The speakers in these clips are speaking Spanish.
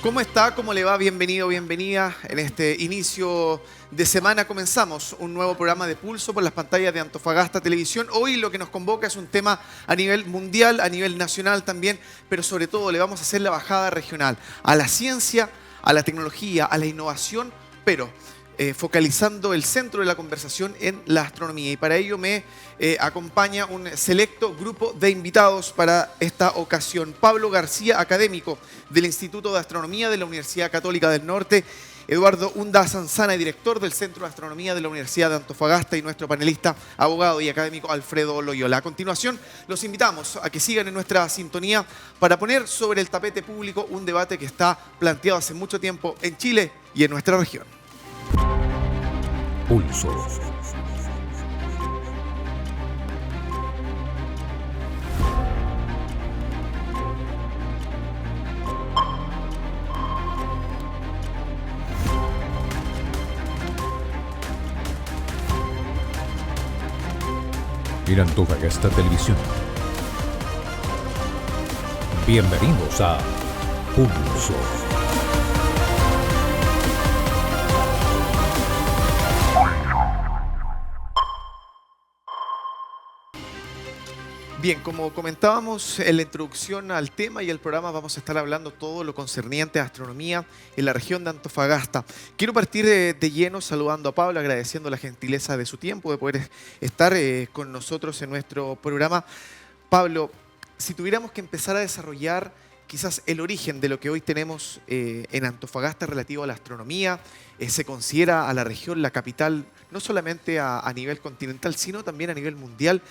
¿Cómo está? ¿Cómo le va? Bienvenido, bienvenida. En este inicio de semana comenzamos un nuevo programa de Pulso por las pantallas de Antofagasta Televisión. Hoy lo que nos convoca es un tema a nivel mundial, a nivel nacional también, pero sobre todo le vamos a hacer la bajada regional a la ciencia, a la tecnología, a la innovación, pero focalizando el centro de la conversación en la astronomía. Y para ello me acompaña un selecto grupo de invitados para esta ocasión. Pablo García, académico del Instituto de Astronomía de la Universidad Católica del Norte. Eduardo Unda Sanzana, director del Centro de Astronomía de la Universidad de Antofagasta, y nuestro panelista, abogado y académico Alfredo Loyola. A continuación, los invitamos a que sigan en nuestra sintonía para poner sobre el tapete público un debate que está planteado hace mucho tiempo en Chile y en nuestra región. Pulso. En Antofagasta Televisión. Bienvenidos a Pulso. Bien, como comentábamos en la introducción al tema y al programa, vamos a estar hablando todo lo concerniente a astronomía en la región de Antofagasta. Quiero partir de lleno saludando a Pablo, agradeciendo la gentileza de su tiempo, de poder estar con nosotros en nuestro programa. Pablo, si tuviéramos que empezar a desarrollar quizás el origen de lo que hoy tenemos en Antofagasta relativo a la astronomía, se considera a la región la capital no solamente a nivel continental, sino también a nivel mundial,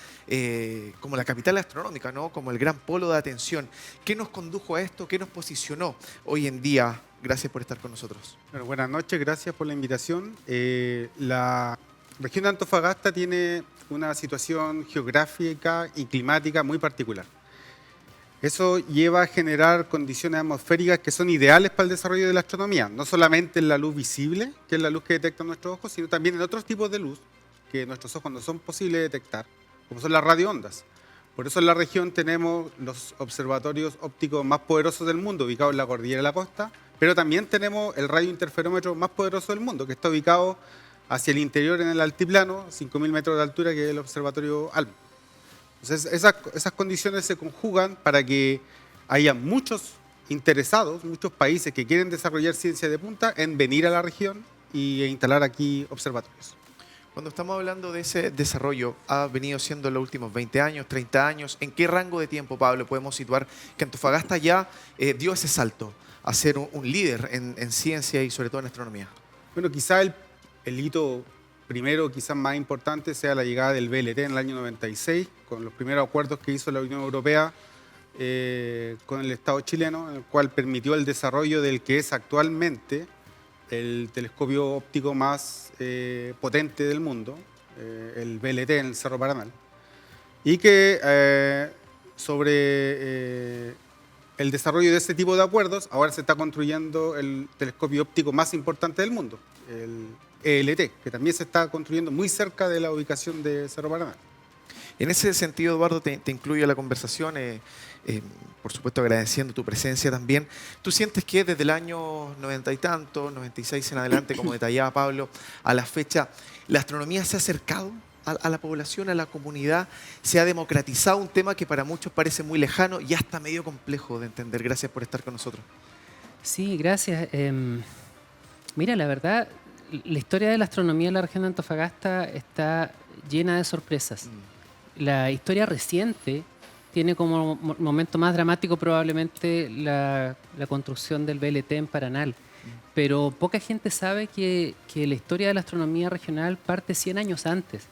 como la capital astronómica, ¿no? Como el gran polo de atención. ¿Qué nos condujo a esto? ¿Qué nos posicionó hoy en día? Gracias por estar con nosotros. Bueno, buenas noches, gracias por la invitación. La región de Antofagasta tiene una situación geográfica y climática muy particular. Eso lleva a generar condiciones atmosféricas que son ideales para el desarrollo de la astronomía, no solamente en la luz visible, que es la luz que detectan nuestros ojos, sino también en otros tipos de luz que nuestros ojos no son posibles de detectar, como son las radioondas. Por eso en la región tenemos los observatorios ópticos más poderosos del mundo, ubicados en la cordillera de la costa, pero también tenemos el radiointerferómetro más poderoso del mundo, que está ubicado hacia el interior en el altiplano, 5.000 metros de altura, que es el observatorio ALMA. Entonces, esas condiciones se conjugan para que haya muchos interesados, muchos países que quieren desarrollar ciencia de punta en venir a la región e instalar aquí observatorios. Cuando estamos hablando de ese desarrollo, ha venido siendo en los últimos 20 años, 30 años. ¿En qué rango de tiempo, Pablo, podemos situar que Antofagasta ya dio ese salto a ser un líder en ciencia y sobre todo en astronomía? Bueno, quizá el hito primero, quizás más importante, sea la llegada del VLT en el año 96, con los primeros acuerdos que hizo la Unión Europea con el Estado chileno, en el cual permitió el desarrollo del que es actualmente el telescopio óptico más potente del mundo, el VLT en el Cerro Paranal, y que sobre el desarrollo de ese tipo de acuerdos, ahora se está construyendo el telescopio óptico más importante del mundo, el ELT, que también se está construyendo muy cerca de la ubicación de Cerro Paranal. En ese sentido, Eduardo, te incluyo a la conversación, por supuesto agradeciendo tu presencia también. ¿Tú sientes que desde el año 90 y tanto, 96 en adelante, como detallaba Pablo, a la fecha, la astronomía se ha acercado a la población, a la comunidad? ¿Se ha democratizado un tema que para muchos parece muy lejano y hasta medio complejo de entender? Gracias por estar con nosotros. Sí, gracias. Mira, la verdad, la historia de la astronomía en la región de Antofagasta está llena de sorpresas. La historia reciente tiene como momento más dramático probablemente la construcción del VLT en Paranal. Pero poca gente sabe que la historia de la astronomía regional parte 100 años antes.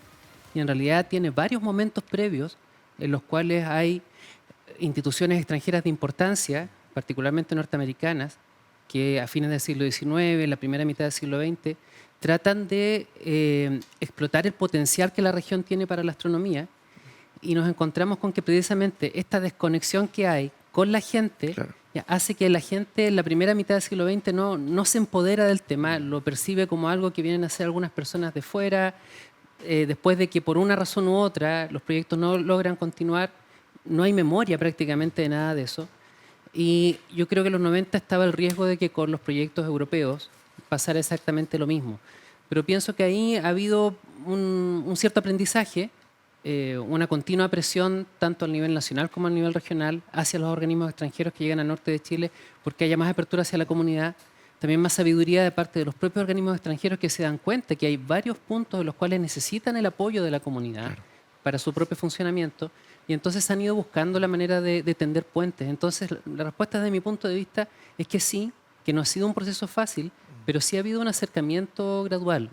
Y en realidad tiene varios momentos previos en los cuales hay instituciones extranjeras de importancia, particularmente norteamericanas, que a fines del siglo XIX, la primera mitad del siglo XX, tratan de explotar el potencial que la región tiene para la astronomía, y nos encontramos con que precisamente esta desconexión que hay con la gente, claro, hace que la gente en la primera mitad del siglo XX no se empodera del tema, lo percibe como algo que vienen a hacer algunas personas de fuera, después de que por una razón u otra los proyectos no logran continuar, no hay memoria prácticamente de nada de eso. Y yo creo que en los 90 estaba el riesgo de que con los proyectos europeos pasara exactamente lo mismo. Pero pienso que ahí ha habido un cierto aprendizaje, una continua presión tanto a nivel nacional como a nivel regional hacia los organismos extranjeros que llegan al norte de Chile, porque haya más apertura hacia la comunidad, también más sabiduría de parte de los propios organismos extranjeros que se dan cuenta que hay varios puntos en los cuales necesitan el apoyo de la comunidad para su propio funcionamiento, y entonces han ido buscando la manera de tender puentes. Entonces la respuesta desde mi punto de vista es que sí, que no ha sido un proceso fácil, pero sí ha habido un acercamiento gradual,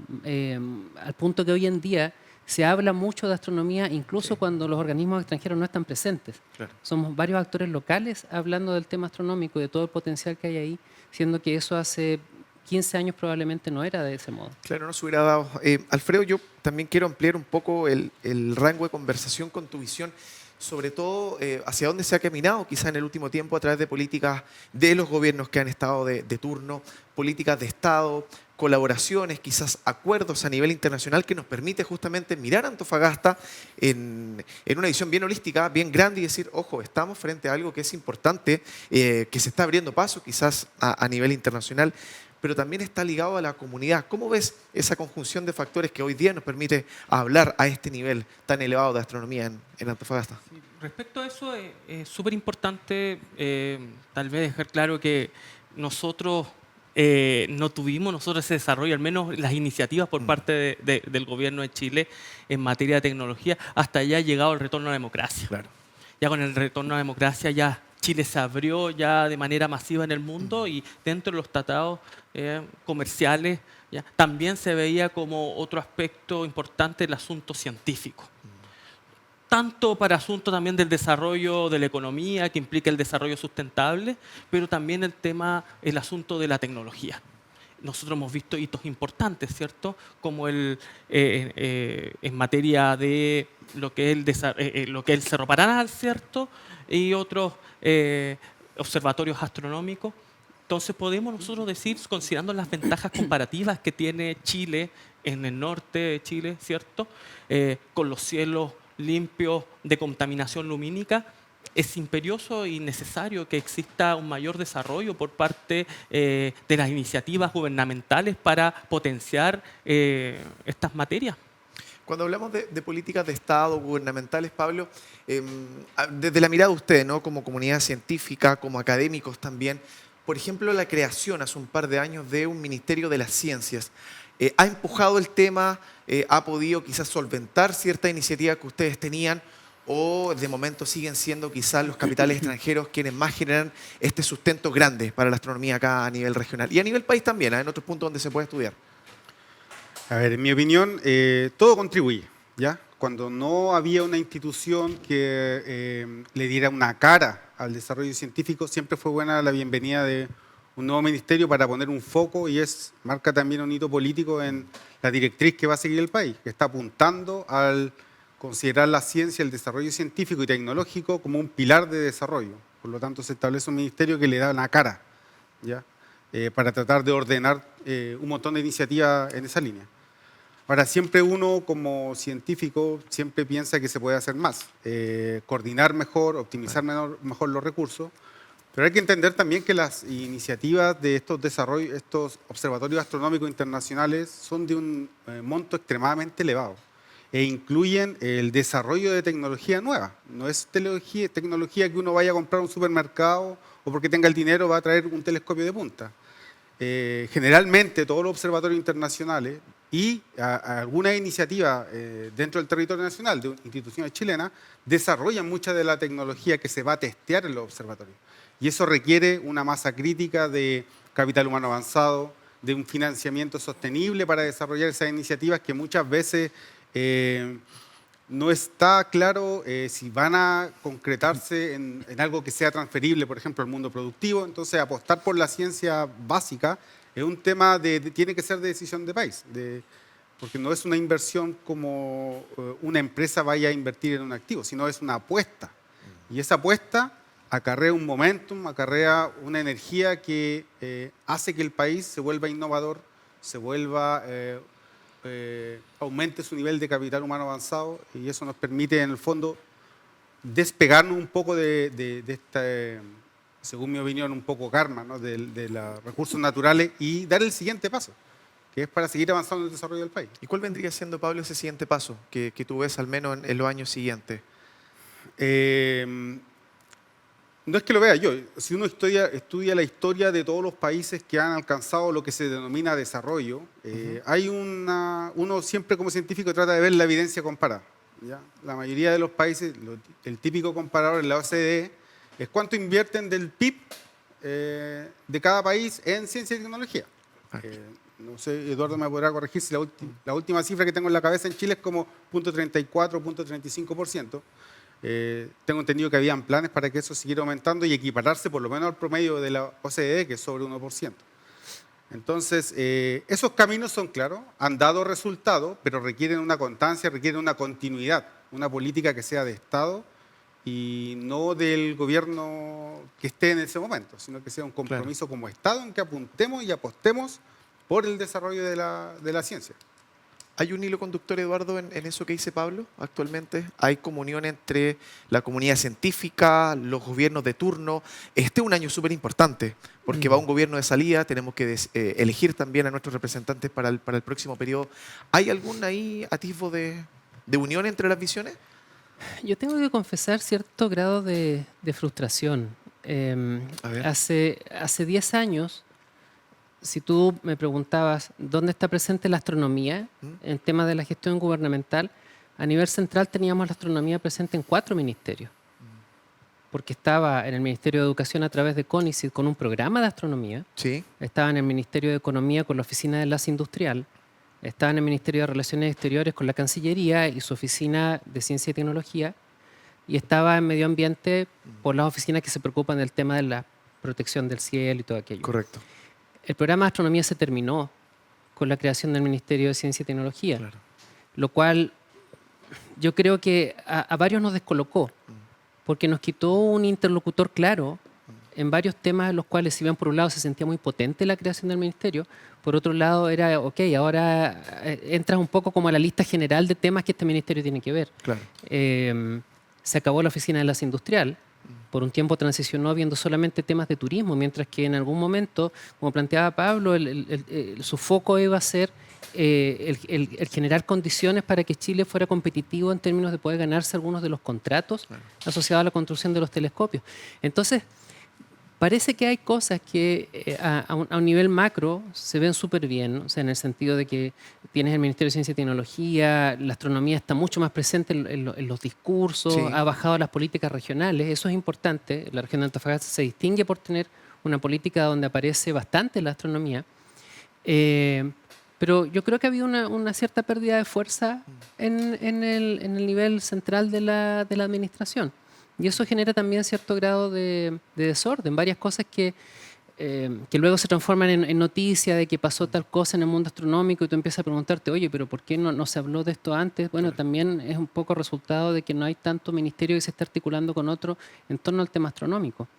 al punto que hoy en día se habla mucho de astronomía, incluso cuando los organismos extranjeros no están presentes. Claro. Somos varios actores locales hablando del tema astronómico y de todo el potencial que hay ahí, siendo que eso hace 15 años probablemente no era de ese modo. Claro, no se hubiera dado. Alfredo, yo también quiero ampliar un poco el rango de conversación con tu visión, sobre todo hacia dónde se ha caminado quizá en el último tiempo a través de políticas de los gobiernos que han estado de turno, políticas de Estado, colaboraciones, quizás acuerdos a nivel internacional que nos permite justamente mirar a Antofagasta en una visión bien holística, bien grande y decir, ojo, estamos frente a algo que es importante, que se está abriendo paso quizás a nivel internacional, pero también está ligado a la comunidad. ¿Cómo ves esa conjunción de factores que hoy día nos permite hablar a este nivel tan elevado de astronomía en Antofagasta? Sí, respecto a eso, es súper importante tal vez dejar claro que nosotros no tuvimos ese desarrollo, al menos las iniciativas por parte del gobierno de Chile en materia de tecnología, hasta ya ha llegado el retorno a la democracia. Claro. Ya con el retorno a la democracia ya Chile se abrió ya de manera masiva en el mundo y dentro de los tratados comerciales ya, también se veía como otro aspecto importante el asunto científico. Tanto para asuntos también del desarrollo de la economía, que implica el desarrollo sustentable, pero también el asunto de la tecnología. Nosotros hemos visto hitos importantes, ¿cierto? Como en materia de lo que es el Cerro Paraná, ¿cierto? Y otros observatorios astronómicos. Entonces podemos nosotros decir, considerando las ventajas comparativas que tiene Chile en el norte de Chile, ¿cierto? Con los cielos limpios de contaminación lumínica, es imperioso y necesario que exista un mayor desarrollo por parte de las iniciativas gubernamentales para potenciar estas materias. Cuando hablamos de políticas de Estado, gubernamentales, Pablo, desde la mirada de ustedes, ¿no? Como comunidad científica, como académicos también, por ejemplo, la creación hace un par de años de un Ministerio de las Ciencias, ¿ha empujado el tema? ¿Ha podido quizás solventar cierta iniciativa que ustedes tenían? ¿O de momento siguen siendo quizás los capitales extranjeros quienes más generan este sustento grande para la astronomía acá a nivel regional? Y a nivel país también, en otros puntos donde se puede estudiar. A ver, en mi opinión, todo contribuye, ¿ya? Cuando no había una institución que le diera una cara al desarrollo científico, siempre fue buena la bienvenida de un nuevo ministerio para poner un foco y marca también un hito político en la directriz que va a seguir el país, que está apuntando al considerar la ciencia, el desarrollo científico y tecnológico como un pilar de desarrollo. Por lo tanto, se establece un ministerio que le da una cara, ¿ya? Para tratar de ordenar un montón de iniciativas en esa línea. Ahora, siempre uno como científico siempre piensa que se puede hacer más, coordinar mejor, optimizar mejor los recursos, pero hay que entender también que las iniciativas de estos desarrollos, estos observatorios astronómicos internacionales son de un monto extremadamente elevado e incluyen el desarrollo de tecnología nueva. No es tecnología que uno vaya a comprar a un supermercado o porque tenga el dinero va a traer un telescopio de punta. Generalmente todos los observatorios internacionales y algunas iniciativas dentro del territorio nacional de instituciones chilenas desarrollan mucha de la tecnología que se va a testear en los observatorios. Y eso requiere una masa crítica de capital humano avanzado, de un financiamiento sostenible para desarrollar esas iniciativas que muchas veces no está claro si van a concretarse en algo que sea transferible, por ejemplo, al mundo productivo. Entonces, apostar por la ciencia básica es un tema tiene que ser de decisión de país, porque no es una inversión como una empresa vaya a invertir en un activo, sino es una apuesta. Y esa apuesta acarrea un momentum, acarrea una energía que hace que el país se vuelva innovador, aumente su nivel de capital humano avanzado, y eso nos permite, en el fondo, despegarnos un poco de según mi opinión, un poco karma, ¿no? de los recursos naturales y dar el siguiente paso, que es para seguir avanzando en el desarrollo del país. ¿Y cuál vendría siendo, Pablo, ese siguiente paso que tú ves al menos en los años siguientes? No es que lo vea yo, si uno estudia la historia de todos los países que han alcanzado lo que se denomina desarrollo, hay uno siempre como científico trata de ver la evidencia comparada. ¿Ya? La mayoría de los países, el típico comparador en la OCDE es cuánto invierten del PIB de cada país en ciencia y tecnología. No sé, Eduardo me podrá corregir si la última cifra que tengo en la cabeza en Chile es como 0.34, 0.35%. Tengo entendido que habían planes para que eso siguiera aumentando y equipararse por lo menos al promedio de la OCDE, que es sobre 1%. Entonces, esos caminos son claros, han dado resultados, pero requieren una constancia, requieren una continuidad, una política que sea de Estado y no del gobierno que esté en ese momento, sino que sea un compromiso como Estado en que apuntemos y apostemos por el desarrollo de la ciencia. ¿Hay un hilo conductor, Eduardo, en eso que dice Pablo actualmente? ¿Hay comunión entre la comunidad científica, los gobiernos de turno? Este es un año súper importante, porque va un gobierno de salida, tenemos que elegir también a nuestros representantes para el próximo periodo. ¿Hay algún ahí atisbo de unión entre las visiones? Yo tengo que confesar cierto grado de frustración. A ver. Hace 10 años, si tú me preguntabas dónde está presente la astronomía en temas de la gestión gubernamental, a nivel central teníamos la astronomía presente en 4 ministerios. Porque estaba en el Ministerio de Educación a través de CONICET con un programa de astronomía, Sí. estaba en el Ministerio de Economía con la Oficina de Enlace Industrial, estaba en el Ministerio de Relaciones Exteriores con la Cancillería y su Oficina de Ciencia y Tecnología, y estaba en Medio Ambiente por las oficinas que se preocupan del tema de la protección del cielo y todo aquello. Correcto. El programa de astronomía se terminó con la creación del Ministerio de Ciencia y Tecnología, Claro. lo cual yo creo que a varios nos descolocó, porque nos quitó un interlocutor claro en varios temas en los cuales, si bien por un lado se sentía muy potente la creación del ministerio, por otro lado era, ok, ahora entras un poco como a la lista general de temas que este ministerio tiene que ver. Claro. Se acabó la Oficina de Enlace Industrial. Por un tiempo transicionó viendo solamente temas de turismo, mientras que en algún momento, como planteaba Pablo, su foco iba a ser el generar condiciones para que Chile fuera competitivo en términos de poder ganarse algunos de los contratos asociados a la construcción de los telescopios. Entonces, parece que hay cosas que a un nivel macro se ven súper bien, ¿no? O sea, en el sentido de que tienes el Ministerio de Ciencia y Tecnología, la astronomía está mucho más presente en los discursos, Sí. ha bajado las políticas regionales, eso es importante. La región de Antofagasta se distingue por tener una política donde aparece bastante la astronomía, pero yo creo que ha habido una cierta pérdida de fuerza en el nivel central de la administración. Y eso genera también cierto grado de desorden, varias cosas que luego se transforman en noticia de que pasó tal cosa en el mundo astronómico y tú empiezas a preguntarte, oye, pero ¿por qué no se habló de esto antes? Bueno, también es un poco resultado de que no hay tanto ministerio que se esté articulando con otro en torno al tema astronómico.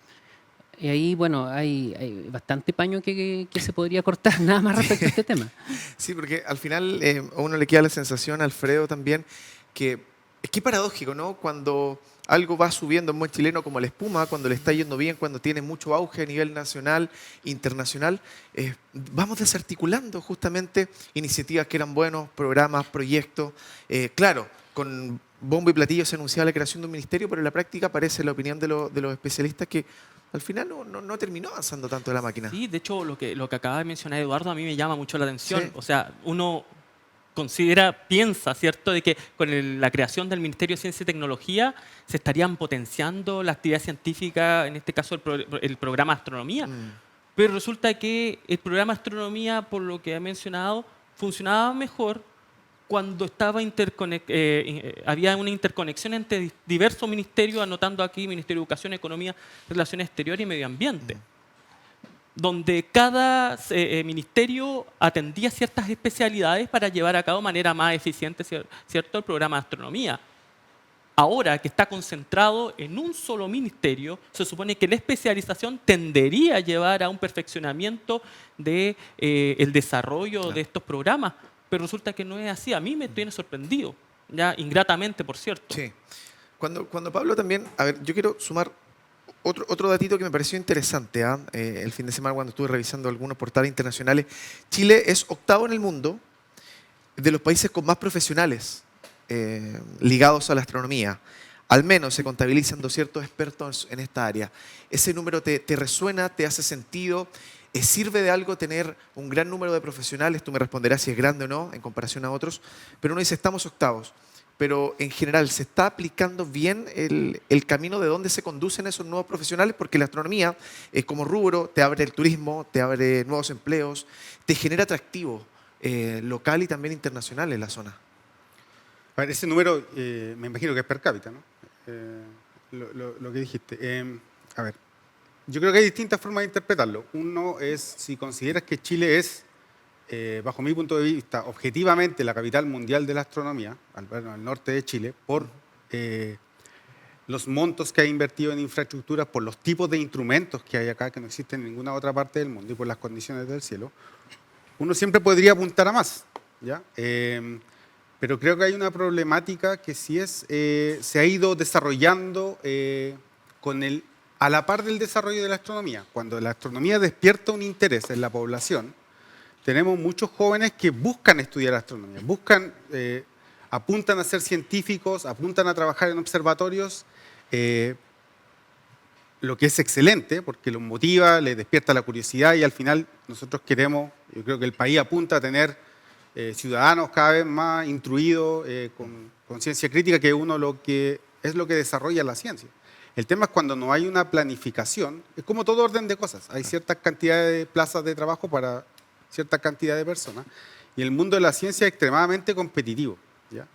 Y ahí, bueno, hay bastante paño que se podría cortar nada más respecto a este tema. Sí, porque al final a uno le queda la sensación, Alfredo, también, que es que paradójico, ¿no? Cuando algo va subiendo en buen chileno como la espuma, cuando le está yendo bien, cuando tiene mucho auge a nivel nacional, internacional, vamos desarticulando justamente iniciativas que eran buenos, programas, proyectos. Claro, con bombo y platillo se anunciaba la creación de un ministerio, pero en la práctica parece la opinión de los especialistas que al final no terminó avanzando tanto la máquina. Sí, de hecho, lo que acaba de mencionar Eduardo a mí me llama mucho la atención. Sí. O sea, uno piensa, ¿cierto?, de que con la creación del Ministerio de Ciencia y Tecnología se estarían potenciando la actividad científica, en este caso el programa de astronomía. Pero resulta que el programa de astronomía, por lo que he mencionado, funcionaba mejor cuando había una interconexión entre diversos ministerios, anotando aquí Ministerio de Educación, Economía, Relaciones Exteriores y Medio Ambiente, donde cada ministerio atendía ciertas especialidades para llevar a cabo de manera más eficiente, ¿cierto?, el programa de astronomía. Ahora que está concentrado en un solo ministerio, se supone que la especialización tendería a llevar a un perfeccionamiento del desarrollo de estos programas, pero resulta que no es así. A mí me tiene sorprendido, ya ingratamente, por cierto. Sí. Cuando Pablo también, a ver, yo quiero sumar Otro datito que me pareció interesante, el fin de semana cuando estuve revisando algunos portales internacionales, Chile es octavo en el mundo de los países con más profesionales ligados a la astronomía. Al menos se contabilizan ciertos expertos en esta área. ¿Ese número te resuena, te hace sentido? ¿Sirve de algo tener un gran número de profesionales? Tú me responderás si es grande o no en comparación a otros. Pero uno dice, estamos octavos. Pero en general, ¿se está aplicando bien el camino de dónde se conducen esos nuevos profesionales? Porque la astronomía, como rubro, te abre el turismo, te abre nuevos empleos, te genera atractivo local y también internacional en la zona. A ver, ese número me imagino que es per cápita, ¿no? Lo que dijiste. A ver, yo creo que hay distintas formas de interpretarlo. Uno es si consideras que Chile es, bajo mi punto de vista, objetivamente la capital mundial de la astronomía, al norte de Chile, por los montos que ha invertido en infraestructuras, por los tipos de instrumentos que hay acá, que no existen en ninguna otra parte del mundo, y por las condiciones del cielo, uno siempre podría apuntar a más, ¿ya? Pero creo que hay una problemática que sí se ha ido desarrollando a la par del desarrollo de la astronomía. Cuando la astronomía despierta un interés en la población, tenemos muchos jóvenes que buscan estudiar astronomía, apuntan a ser científicos, apuntan a trabajar en observatorios, lo que es excelente porque los motiva, les despierta la curiosidad y al final nosotros queremos, yo creo que el país apunta a tener ciudadanos cada vez más instruidos, con conciencia crítica, que es lo que desarrolla la ciencia. El tema es cuando no hay una planificación, es como todo orden de cosas, hay ciertas cantidades de plazas de trabajo para cierta cantidad de personas y el mundo de la ciencia es extremadamente competitivo, ¿ya?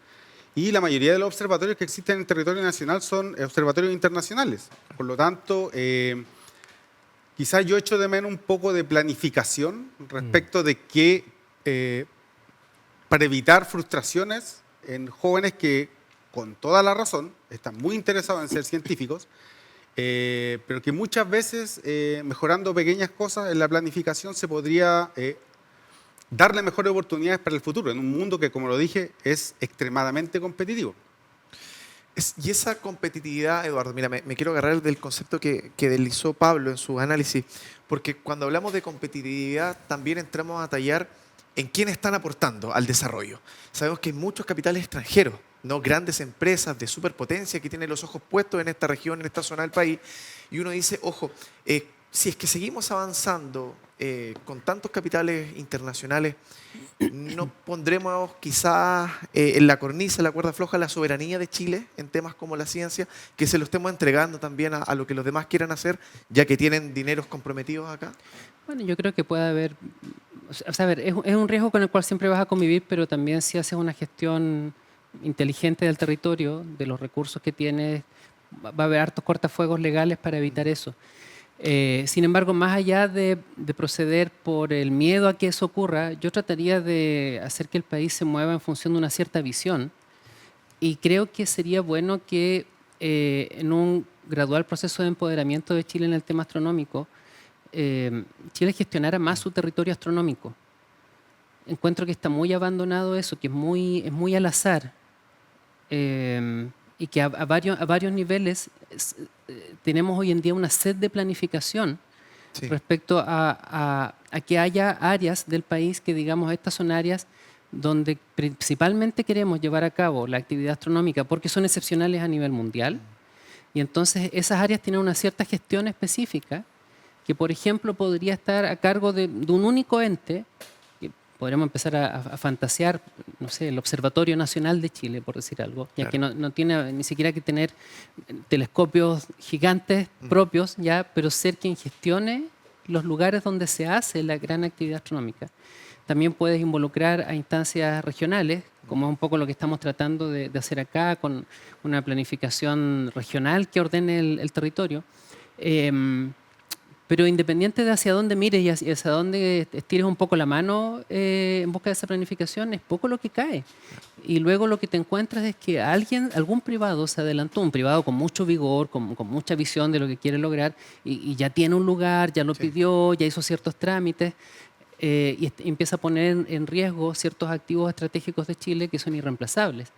Y la mayoría de los observatorios que existen en el territorio nacional son observatorios internacionales, por lo tanto, quizás yo echo de menos un poco de planificación respecto de que para evitar frustraciones en jóvenes que, con toda la razón, están muy interesados en ser científicos, pero que muchas veces, mejorando pequeñas cosas en la planificación, se podría darle mejores oportunidades para el futuro, en un mundo que, como lo dije, es extremadamente competitivo. Y esa competitividad, Eduardo, mira, me quiero agarrar del concepto que deslizó Pablo en su análisis, porque cuando hablamos de competitividad también entramos a tallar en quiénes están aportando al desarrollo. Sabemos que hay muchos capitales extranjeros, ¿no? Grandes empresas de superpotencia que tienen los ojos puestos en esta región, en esta zona del país, y uno dice, ojo, si es que seguimos avanzando con tantos capitales internacionales, ¿no pondremos quizás en la cornisa, la cuerda floja, la soberanía de Chile en temas como la ciencia, que se lo estemos entregando también a lo que los demás quieran hacer, ya que tienen dineros comprometidos acá? Bueno, yo creo que puede haber... O sea, a ver, es un riesgo con el cual siempre vas a convivir, pero también si haces una gestión inteligente del territorio, de los recursos que tienes, va a haber hartos cortafuegos legales para evitar eso. Sin embargo, más allá de proceder por el miedo a que eso ocurra, yo trataría de hacer que el país se mueva en función de una cierta visión y creo que sería bueno que en un gradual proceso de empoderamiento de Chile en el tema astronómico, Chile gestionara más su territorio astronómico. Encuentro que está muy abandonado eso, que es muy al azar y que a varios niveles tenemos hoy en día una sed de planificación respecto a que haya áreas del país que digamos estas son áreas donde principalmente queremos llevar a cabo la actividad astronómica porque son excepcionales a nivel mundial y entonces esas áreas tienen una cierta gestión específica que, por ejemplo, podría estar a cargo de un único ente, que podríamos empezar a fantasear, no sé, el Observatorio Nacional de Chile, por decir algo, ya que no tiene ni siquiera que tener telescopios gigantes propios, ya, pero ser quien gestione los lugares donde se hace la gran actividad astronómica. También puedes involucrar a instancias regionales, como es un poco lo que estamos tratando de hacer acá, con una planificación regional que ordene el territorio. Pero independiente de hacia dónde mires y hacia dónde estires un poco la mano en busca de esa planificación, es poco lo que cae. Y luego lo que te encuentras es que algún privado se adelantó, un privado con mucho vigor, con mucha visión de lo que quiere lograr, y ya tiene un lugar, ya lo pidió, ya hizo ciertos trámites, y empieza a poner en riesgo ciertos activos estratégicos de Chile que son irreemplazables.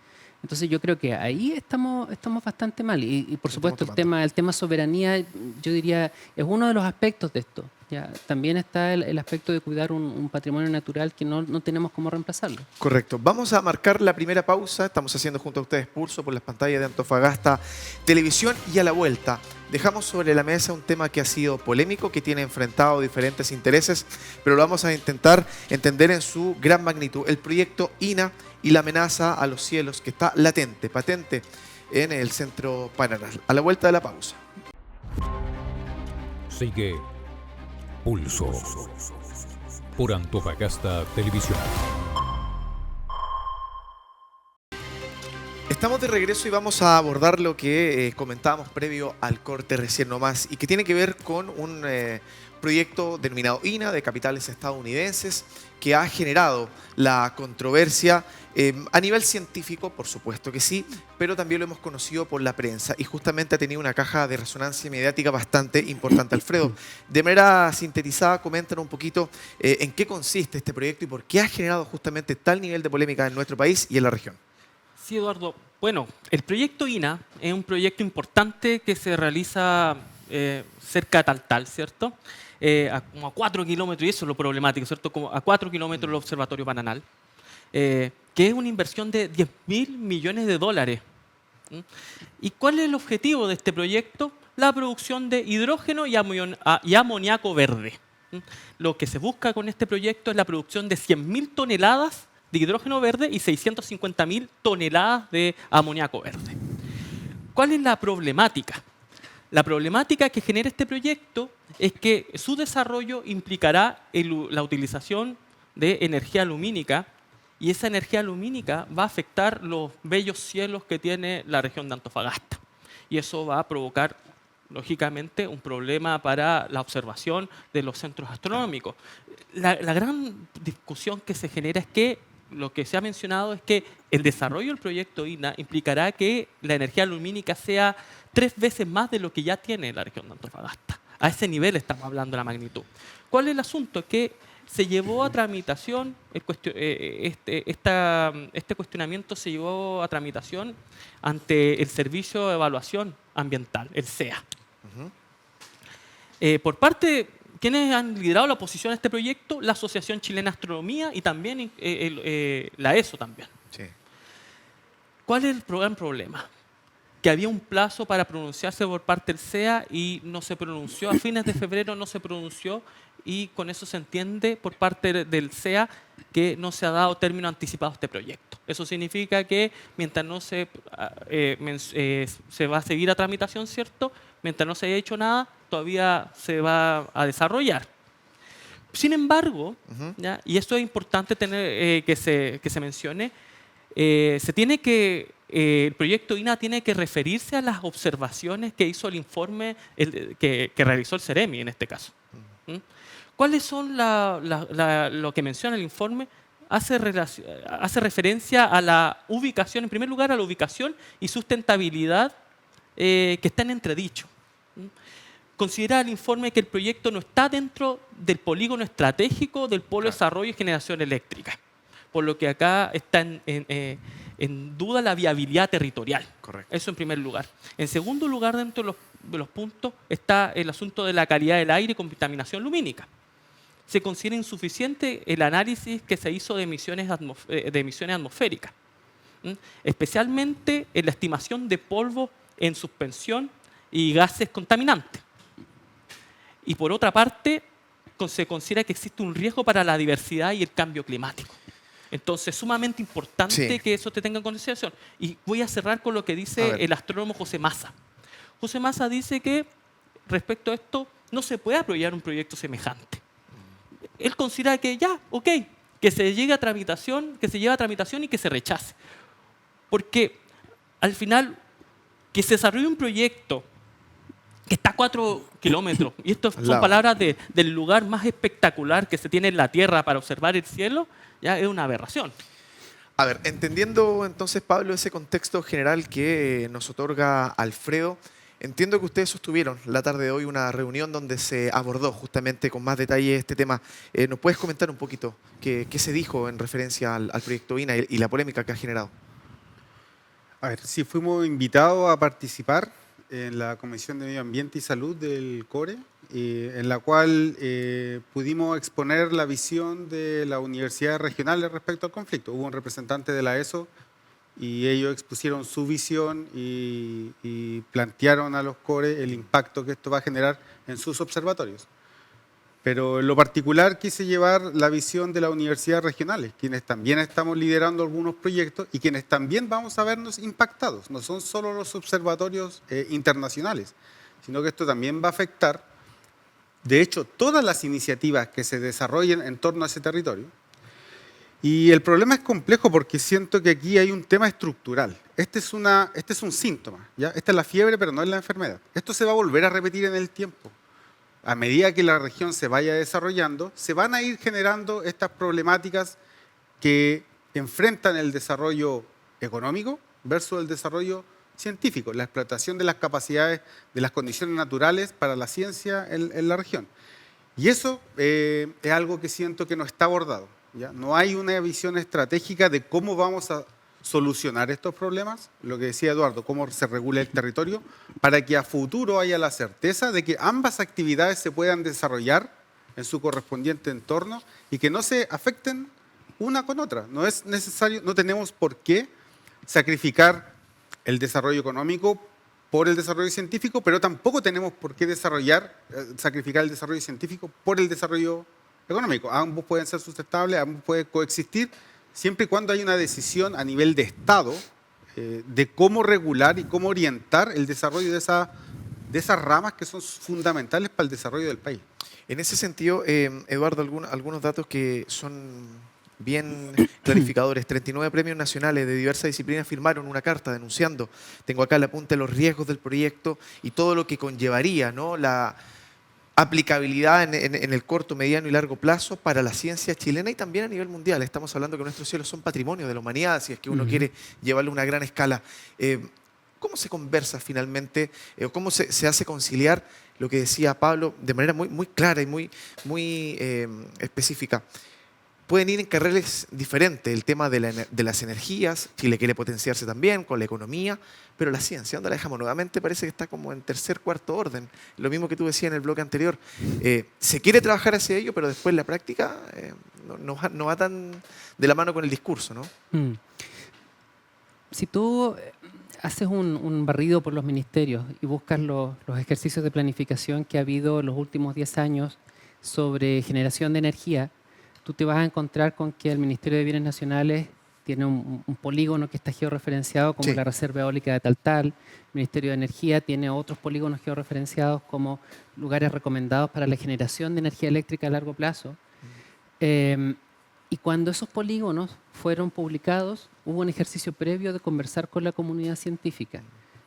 Entonces yo creo que ahí estamos bastante mal. Y por supuesto tomando. el tema soberanía, yo diría, es uno de los aspectos de esto. ¿Ya? También está el aspecto de cuidar un patrimonio natural que no tenemos cómo reemplazarlo. Correcto. Vamos a marcar la primera pausa. Estamos haciendo junto a ustedes Pulso por las pantallas de Antofagasta Televisión, y a la vuelta dejamos sobre la mesa un tema que ha sido polémico, que tiene enfrentado diferentes intereses, pero lo vamos a intentar entender en su gran magnitud. El proyecto INA y la amenaza a los cielos que está latente, patente en el centro Paraná. A la vuelta de la pausa. Sigue Pulso por Antofagasta Televisión. Estamos de regreso y vamos a abordar lo que comentábamos previo al corte recién nomás, y que tiene que ver con un proyecto denominado INA de capitales estadounidenses, que ha generado la controversia a nivel científico, por supuesto que sí, pero también lo hemos conocido por la prensa, y justamente ha tenido una caja de resonancia mediática bastante importante. Alfredo, de manera sintetizada, coméntanos un poquito en qué consiste este proyecto y por qué ha generado justamente tal nivel de polémica en nuestro país y en la región. Sí, Eduardo. Bueno, el proyecto INA es un proyecto importante que se realiza cerca de Taltal, ¿cierto? Como a 4 kilómetros, y eso es lo problemático, ¿cierto? Como a 4 kilómetros del Observatorio Pananal, que es una inversión de $10.000 millones. ¿Mm? ¿Y cuál es el objetivo de este proyecto? La producción de hidrógeno y amoníaco verde. ¿Mm? Lo que se busca con este proyecto es la producción de 100.000 toneladas de hidrógeno verde y 650.000 toneladas de amoníaco verde. ¿Cuál es la problemática? La problemática que genera este proyecto es que su desarrollo implicará la utilización de energía lumínica, y esa energía lumínica va a afectar los bellos cielos que tiene la región de Antofagasta. Y eso va a provocar, lógicamente, un problema para la observación de los centros astronómicos. La gran discusión que se genera es que lo que se ha mencionado es que el desarrollo del proyecto INA implicará que la energía lumínica sea 3 veces más de lo que ya tiene la región de Antofagasta. A ese nivel estamos hablando de la magnitud. ¿Cuál es el asunto? Que se llevó a tramitación, este cuestionamiento se llevó a tramitación ante el Servicio de Evaluación Ambiental, el SEA. Por parte ¿quiénes han liderado la oposición a este proyecto? La Asociación Chilena de Astronomía y también la ESO también. Sí. ¿Cuál es el gran problema? Que había un plazo para pronunciarse por parte del SEA y no se pronunció. A fines de febrero no se pronunció, y con eso se entiende por parte del SEA que no se ha dado término anticipado a este proyecto. Eso significa que mientras no se va a seguir a tramitación, ¿cierto? Mientras no se haya hecho nada, todavía se va a desarrollar. Sin embargo, ¿ya? Y esto es importante tener, que se mencione, el proyecto INA tiene que referirse a las observaciones que hizo el informe que realizó el CEREMI en este caso. ¿Mm? ¿Cuáles son lo que menciona el informe? Hace referencia a la ubicación, en primer lugar, a la ubicación y sustentabilidad que está en entredicho. Considera el informe que el proyecto no está dentro del polígono estratégico del Polo de Desarrollo y Generación Eléctrica, por lo que acá está en duda la viabilidad territorial. Correcto. Eso en primer lugar. En segundo lugar, dentro de los puntos, está el asunto de la calidad del aire con contaminación lumínica. Se considera insuficiente el análisis que se hizo de emisiones atmosféricas, especialmente en la estimación de polvo en suspensión y gases contaminantes. Y por otra parte, se considera que existe un riesgo para la diversidad y el cambio climático. Entonces, sumamente importante que eso te tenga en consideración. Y voy a cerrar con lo que dice el astrónomo José Massa. José Massa dice que respecto a esto no se puede apoyar un proyecto semejante. Él considera que ya, ok, que se llegue a tramitación, que se lleve a tramitación y que se rechace. Porque al final, que se desarrolle un proyecto que está a 4 kilómetros, y estas son palabras del lugar más espectacular que se tiene en la Tierra para observar el cielo, ya es una aberración. A ver, entendiendo entonces, Pablo, ese contexto general que nos otorga Alfredo, entiendo que ustedes sostuvieron la tarde de hoy una reunión donde se abordó justamente con más detalle este tema. ¿Nos puedes comentar un poquito qué se dijo en referencia al proyecto INA y la polémica que ha generado? A ver, sí fuimos invitados a participar en la Comisión de Medio Ambiente y Salud del CORE, en la cual pudimos exponer la visión de las universidades regionales respecto al conflicto. Hubo un representante de la ESO y ellos expusieron su visión y plantearon a los CORE el impacto que esto va a generar en sus observatorios. Pero en lo particular quise llevar la visión de las universidades regionales, quienes también estamos liderando algunos proyectos y quienes también vamos a vernos impactados. No son solo los observatorios internacionales, sino que esto también va a afectar, de hecho, todas las iniciativas que se desarrollen en torno a ese territorio. Y el problema es complejo porque siento que aquí hay un tema estructural. Este es un síntoma, ¿ya? Esta es la fiebre, pero no es la enfermedad. Esto se va a volver a repetir en el tiempo. A medida que la región se vaya desarrollando, se van a ir generando estas problemáticas que enfrentan el desarrollo económico versus el desarrollo científico, la explotación de las capacidades, de las condiciones naturales para la ciencia en la región. Y eso es algo que siento que no está abordado, ¿ya? No hay una visión estratégica de cómo vamos a solucionar estos problemas, lo que decía Eduardo, cómo se regula el territorio, para que a futuro haya la certeza de que ambas actividades se puedan desarrollar en su correspondiente entorno y que no se afecten una con otra. No es necesario, no tenemos por qué sacrificar el desarrollo económico por el desarrollo científico, pero tampoco tenemos por qué sacrificar el desarrollo científico por el desarrollo económico. Ambos pueden ser sustentables, ambos pueden coexistir, siempre y cuando hay una decisión a nivel de Estado de cómo regular y cómo orientar el desarrollo de esas ramas que son fundamentales para el desarrollo del país. En ese sentido, Eduardo, algunos datos que son bien clarificadores. 39 premios nacionales de diversas disciplinas firmaron una carta denunciando, tengo acá el apunte, los riesgos del proyecto y todo lo que conllevaría, ¿no?, la aplicabilidad en el corto, mediano y largo plazo para la ciencia chilena y también a nivel mundial. Estamos hablando que nuestros cielos son patrimonio de la humanidad, si es que uno quiere llevarlo a una gran escala. ¿Cómo se conversa finalmente, o cómo se hace conciliar lo que decía Pablo de manera muy, muy clara y muy específica? Pueden ir en carriles diferentes, el tema de las energías, Chile quiere potenciarse también con la economía, pero la ciencia, ¿dónde la dejamos? Nuevamente parece que está como en tercer, cuarto orden. Lo mismo que tú decías en el bloque anterior. Se quiere trabajar hacia ello, pero después la práctica no va tan de la mano con el discurso, ¿no? Si tú haces un barrido por los ministerios y buscas los ejercicios de planificación que ha habido en los últimos 10 años sobre generación de energía, tú te vas a encontrar con que el Ministerio de Bienes Nacionales tiene un polígono que está georreferenciado como la Reserva Eólica de Taltal. El Ministerio de Energía tiene otros polígonos georreferenciados como lugares recomendados para la generación de energía eléctrica a largo plazo. Y cuando esos polígonos fueron publicados, hubo un ejercicio previo de conversar con la comunidad científica.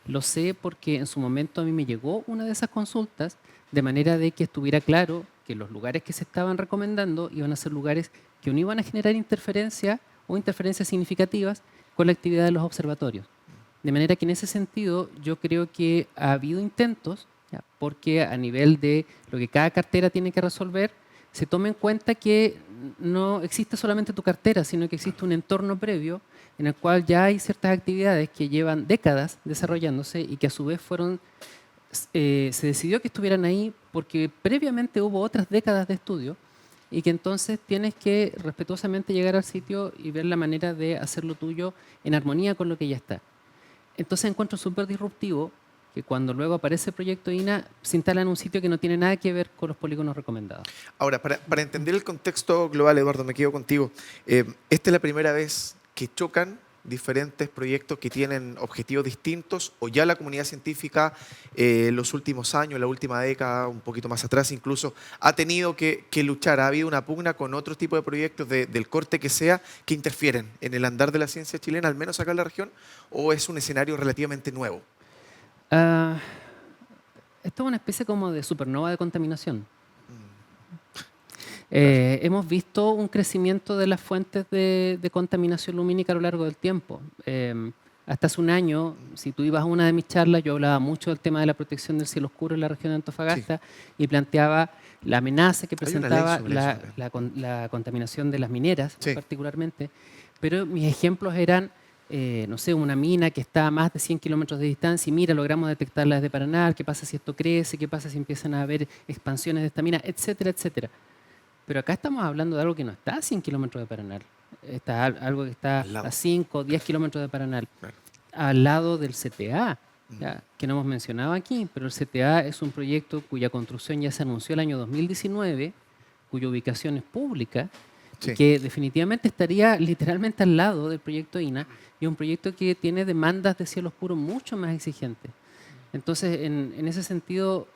Lo sé porque en su momento a mí me llegó una de esas consultas, de manera de que estuviera claro que los lugares que se estaban recomendando iban a ser lugares que no iban a generar interferencia o interferencias significativas con la actividad de los observatorios. De manera que en ese sentido yo creo que ha habido intentos, ¿ya?, porque a nivel de lo que cada cartera tiene que resolver, se tome en cuenta que no existe solamente tu cartera, sino que existe un entorno previo en el cual ya hay ciertas actividades que llevan décadas desarrollándose y que a su vez se decidió que estuvieran ahí porque previamente hubo otras décadas de estudio y que entonces tienes que respetuosamente llegar al sitio y ver la manera de hacerlo tuyo en armonía con lo que ya está. Entonces encuentro súper disruptivo que cuando luego aparece el proyecto INA se instala en un sitio que no tiene nada que ver con los polígonos recomendados. Ahora, para entender el contexto global, Eduardo, me quedo contigo. ¿Esta es la primera vez que chocan diferentes proyectos que tienen objetivos distintos o ya la comunidad científica los últimos años, la última década, un poquito más atrás incluso, ha tenido que luchar? ¿Ha habido una pugna con otro tipo de proyectos del corte que sea que interfieren en el andar de la ciencia chilena, al menos acá en la región, o es un escenario relativamente nuevo? Esto es una especie como de supernova de contaminación. Hemos visto un crecimiento de las fuentes de contaminación lumínica a lo largo del tiempo. Hasta hace un año, si tú ibas a una de mis charlas, yo hablaba mucho del tema de la protección del cielo oscuro en la región de Antofagasta y planteaba la amenaza que presentaba la contaminación de las mineras, particularmente. Pero mis ejemplos eran no sé, una mina que está a más de 100 kilómetros de distancia y mira, logramos detectarla desde Paraná, qué pasa si esto crece, qué pasa si empiezan a haber expansiones de esta mina, etcétera, etcétera. Pero acá estamos hablando de algo que no está a 100 kilómetros de Paraná, está algo que está Al lado. a 5 o 10 kilómetros de Paraná, Claro. al lado del CTA, ¿ya? Que no hemos mencionado aquí, pero el CTA es un proyecto cuya construcción ya se anunció el año 2019, cuya ubicación es pública, Sí. que definitivamente estaría literalmente al lado del proyecto INA, y es un proyecto que tiene demandas de cielos puros mucho más exigentes. Entonces, en ese sentido,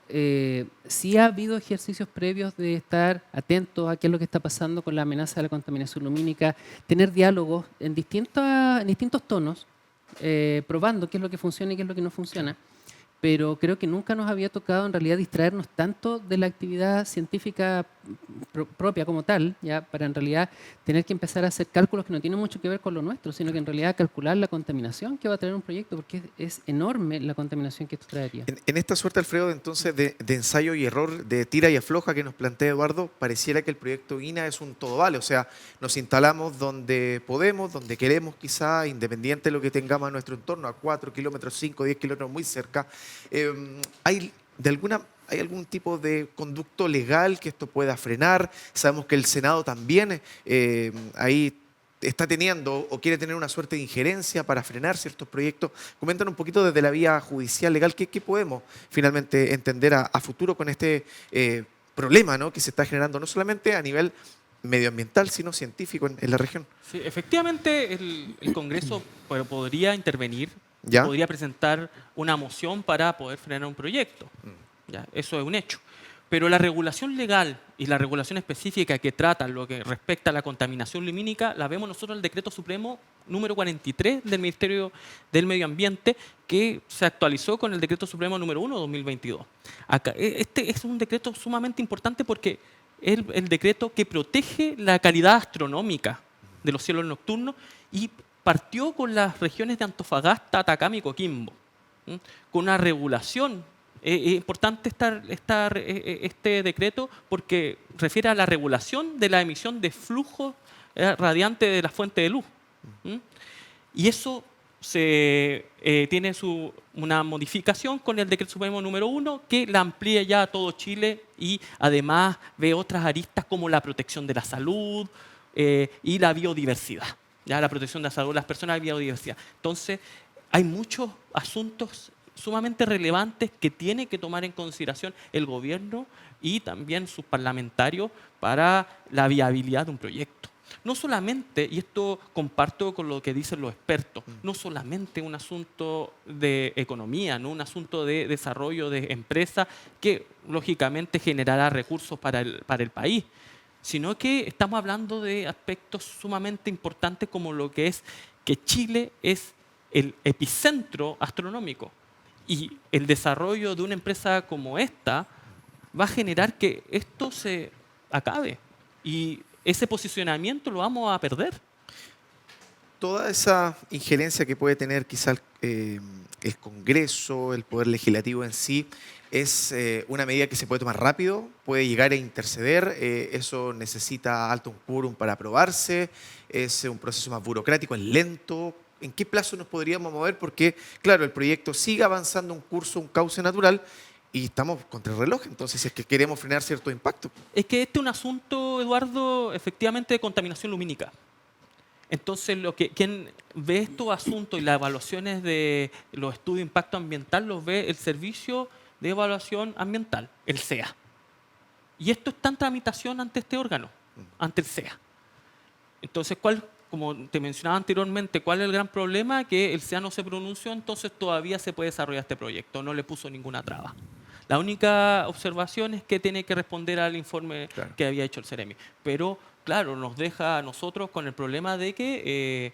sí ha habido ejercicios previos de estar atentos a qué es lo que está pasando con la amenaza de la contaminación lumínica, tener diálogos en distintos tonos, probando qué es lo que funciona y qué es lo que no funciona. Pero creo que nunca nos había tocado en realidad distraernos tanto de la actividad científica propia como tal, ya para en realidad tener que empezar a hacer cálculos que no tienen mucho que ver con lo nuestro, sino que en realidad calcular la contaminación que va a traer un proyecto, porque es enorme la contaminación que esto traería. En esta suerte, Alfredo, entonces de ensayo y error, de tira y afloja que nos plantea Eduardo, pareciera que el proyecto INA es un todo vale, o sea, nos instalamos donde podemos, donde queremos quizá, independiente de lo que tengamos en nuestro entorno, a 4 kilómetros, 5, 10 kilómetros, muy cerca. ¿Hay algún tipo de conducto legal que esto pueda frenar? Sabemos que el Senado también ahí está teniendo o quiere tener una suerte de injerencia para frenar ciertos proyectos. Coméntanos un poquito desde la vía judicial legal, ¿qué podemos finalmente entender a futuro con este problema, ¿no?, que se está generando no solamente a nivel medioambiental, sino científico en la región? Sí, efectivamente, el Congreso podría intervenir, ¿Ya? podría presentar una moción para poder frenar un proyecto. ¿Ya? Eso es un hecho. Pero la regulación legal y la regulación específica que trata lo que respecta a la contaminación lumínica la vemos nosotros en el Decreto Supremo número 43 del Ministerio del Medio Ambiente, que se actualizó con el Decreto Supremo número 1 de 2022. Este es un decreto sumamente importante porque es el decreto que protege la calidad astronómica de los cielos nocturnos y partió con las regiones de Antofagasta, Atacama y Coquimbo, con una regulación. Es importante este decreto porque refiere a la regulación de la emisión de flujo radiante de la fuente de luz. Y eso tiene una modificación con el Decreto Supremo número 1 que la amplía ya a todo Chile y además ve otras aristas como la protección de la salud y la biodiversidad. Ya la protección de la salud de las personas y biodiversidad. Entonces, hay muchos asuntos sumamente relevantes que tiene que tomar en consideración el gobierno y también sus parlamentarios para la viabilidad de un proyecto. No solamente, y esto comparto con lo que dicen los expertos, no solamente un asunto de economía, no un asunto de desarrollo de empresas que lógicamente generará recursos para el país, sino que estamos hablando de aspectos sumamente importantes como lo que es que Chile es el epicentro astronómico y el desarrollo de una empresa como esta va a generar que esto se acabe y ese posicionamiento lo vamos a perder. Toda esa injerencia que puede tener quizá el Congreso, el Poder Legislativo en sí, es una medida que se puede tomar rápido, puede llegar a interceder, eso necesita alto quórum para aprobarse, es un proceso más burocrático, es lento. ¿En qué plazo nos podríamos mover? Porque, claro, el proyecto sigue avanzando un curso, un cauce natural, y estamos contra el reloj, entonces si es que queremos frenar cierto impacto. Es que este es un asunto, Eduardo, efectivamente de contaminación lumínica. Entonces, quien ve estos asuntos y las evaluaciones de los estudios de impacto ambiental los ve el Servicio de Evaluación Ambiental, el SEA. Y esto está en tramitación ante este órgano, ante el SEA. Entonces, como te mencionaba anteriormente, ¿cuál es el gran problema? Que el SEA no se pronunció, entonces todavía se puede desarrollar este proyecto, no le puso ninguna traba. La única observación es que tiene que responder al informe que había hecho el CEREMI. Pero, claro, nos deja a nosotros con el problema de que,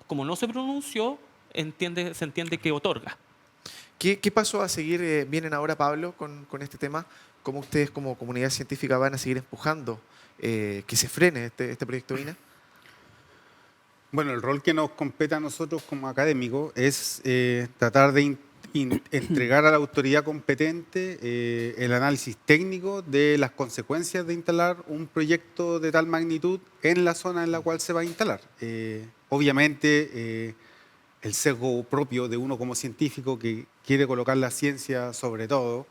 como no se pronunció, se entiende que otorga. ¿Qué paso a seguir vienen ahora, Pablo, con este tema? ¿Cómo ustedes como comunidad científica van a seguir empujando que se frene este proyecto INA? Bueno, el rol que nos compete a nosotros como académicos es tratar de entregar a la autoridad competente el análisis técnico de las consecuencias de instalar un proyecto de tal magnitud en la zona en la cual se va a instalar. Obviamente, el sesgo propio de uno como científico que quiere colocar la ciencia sobre todo.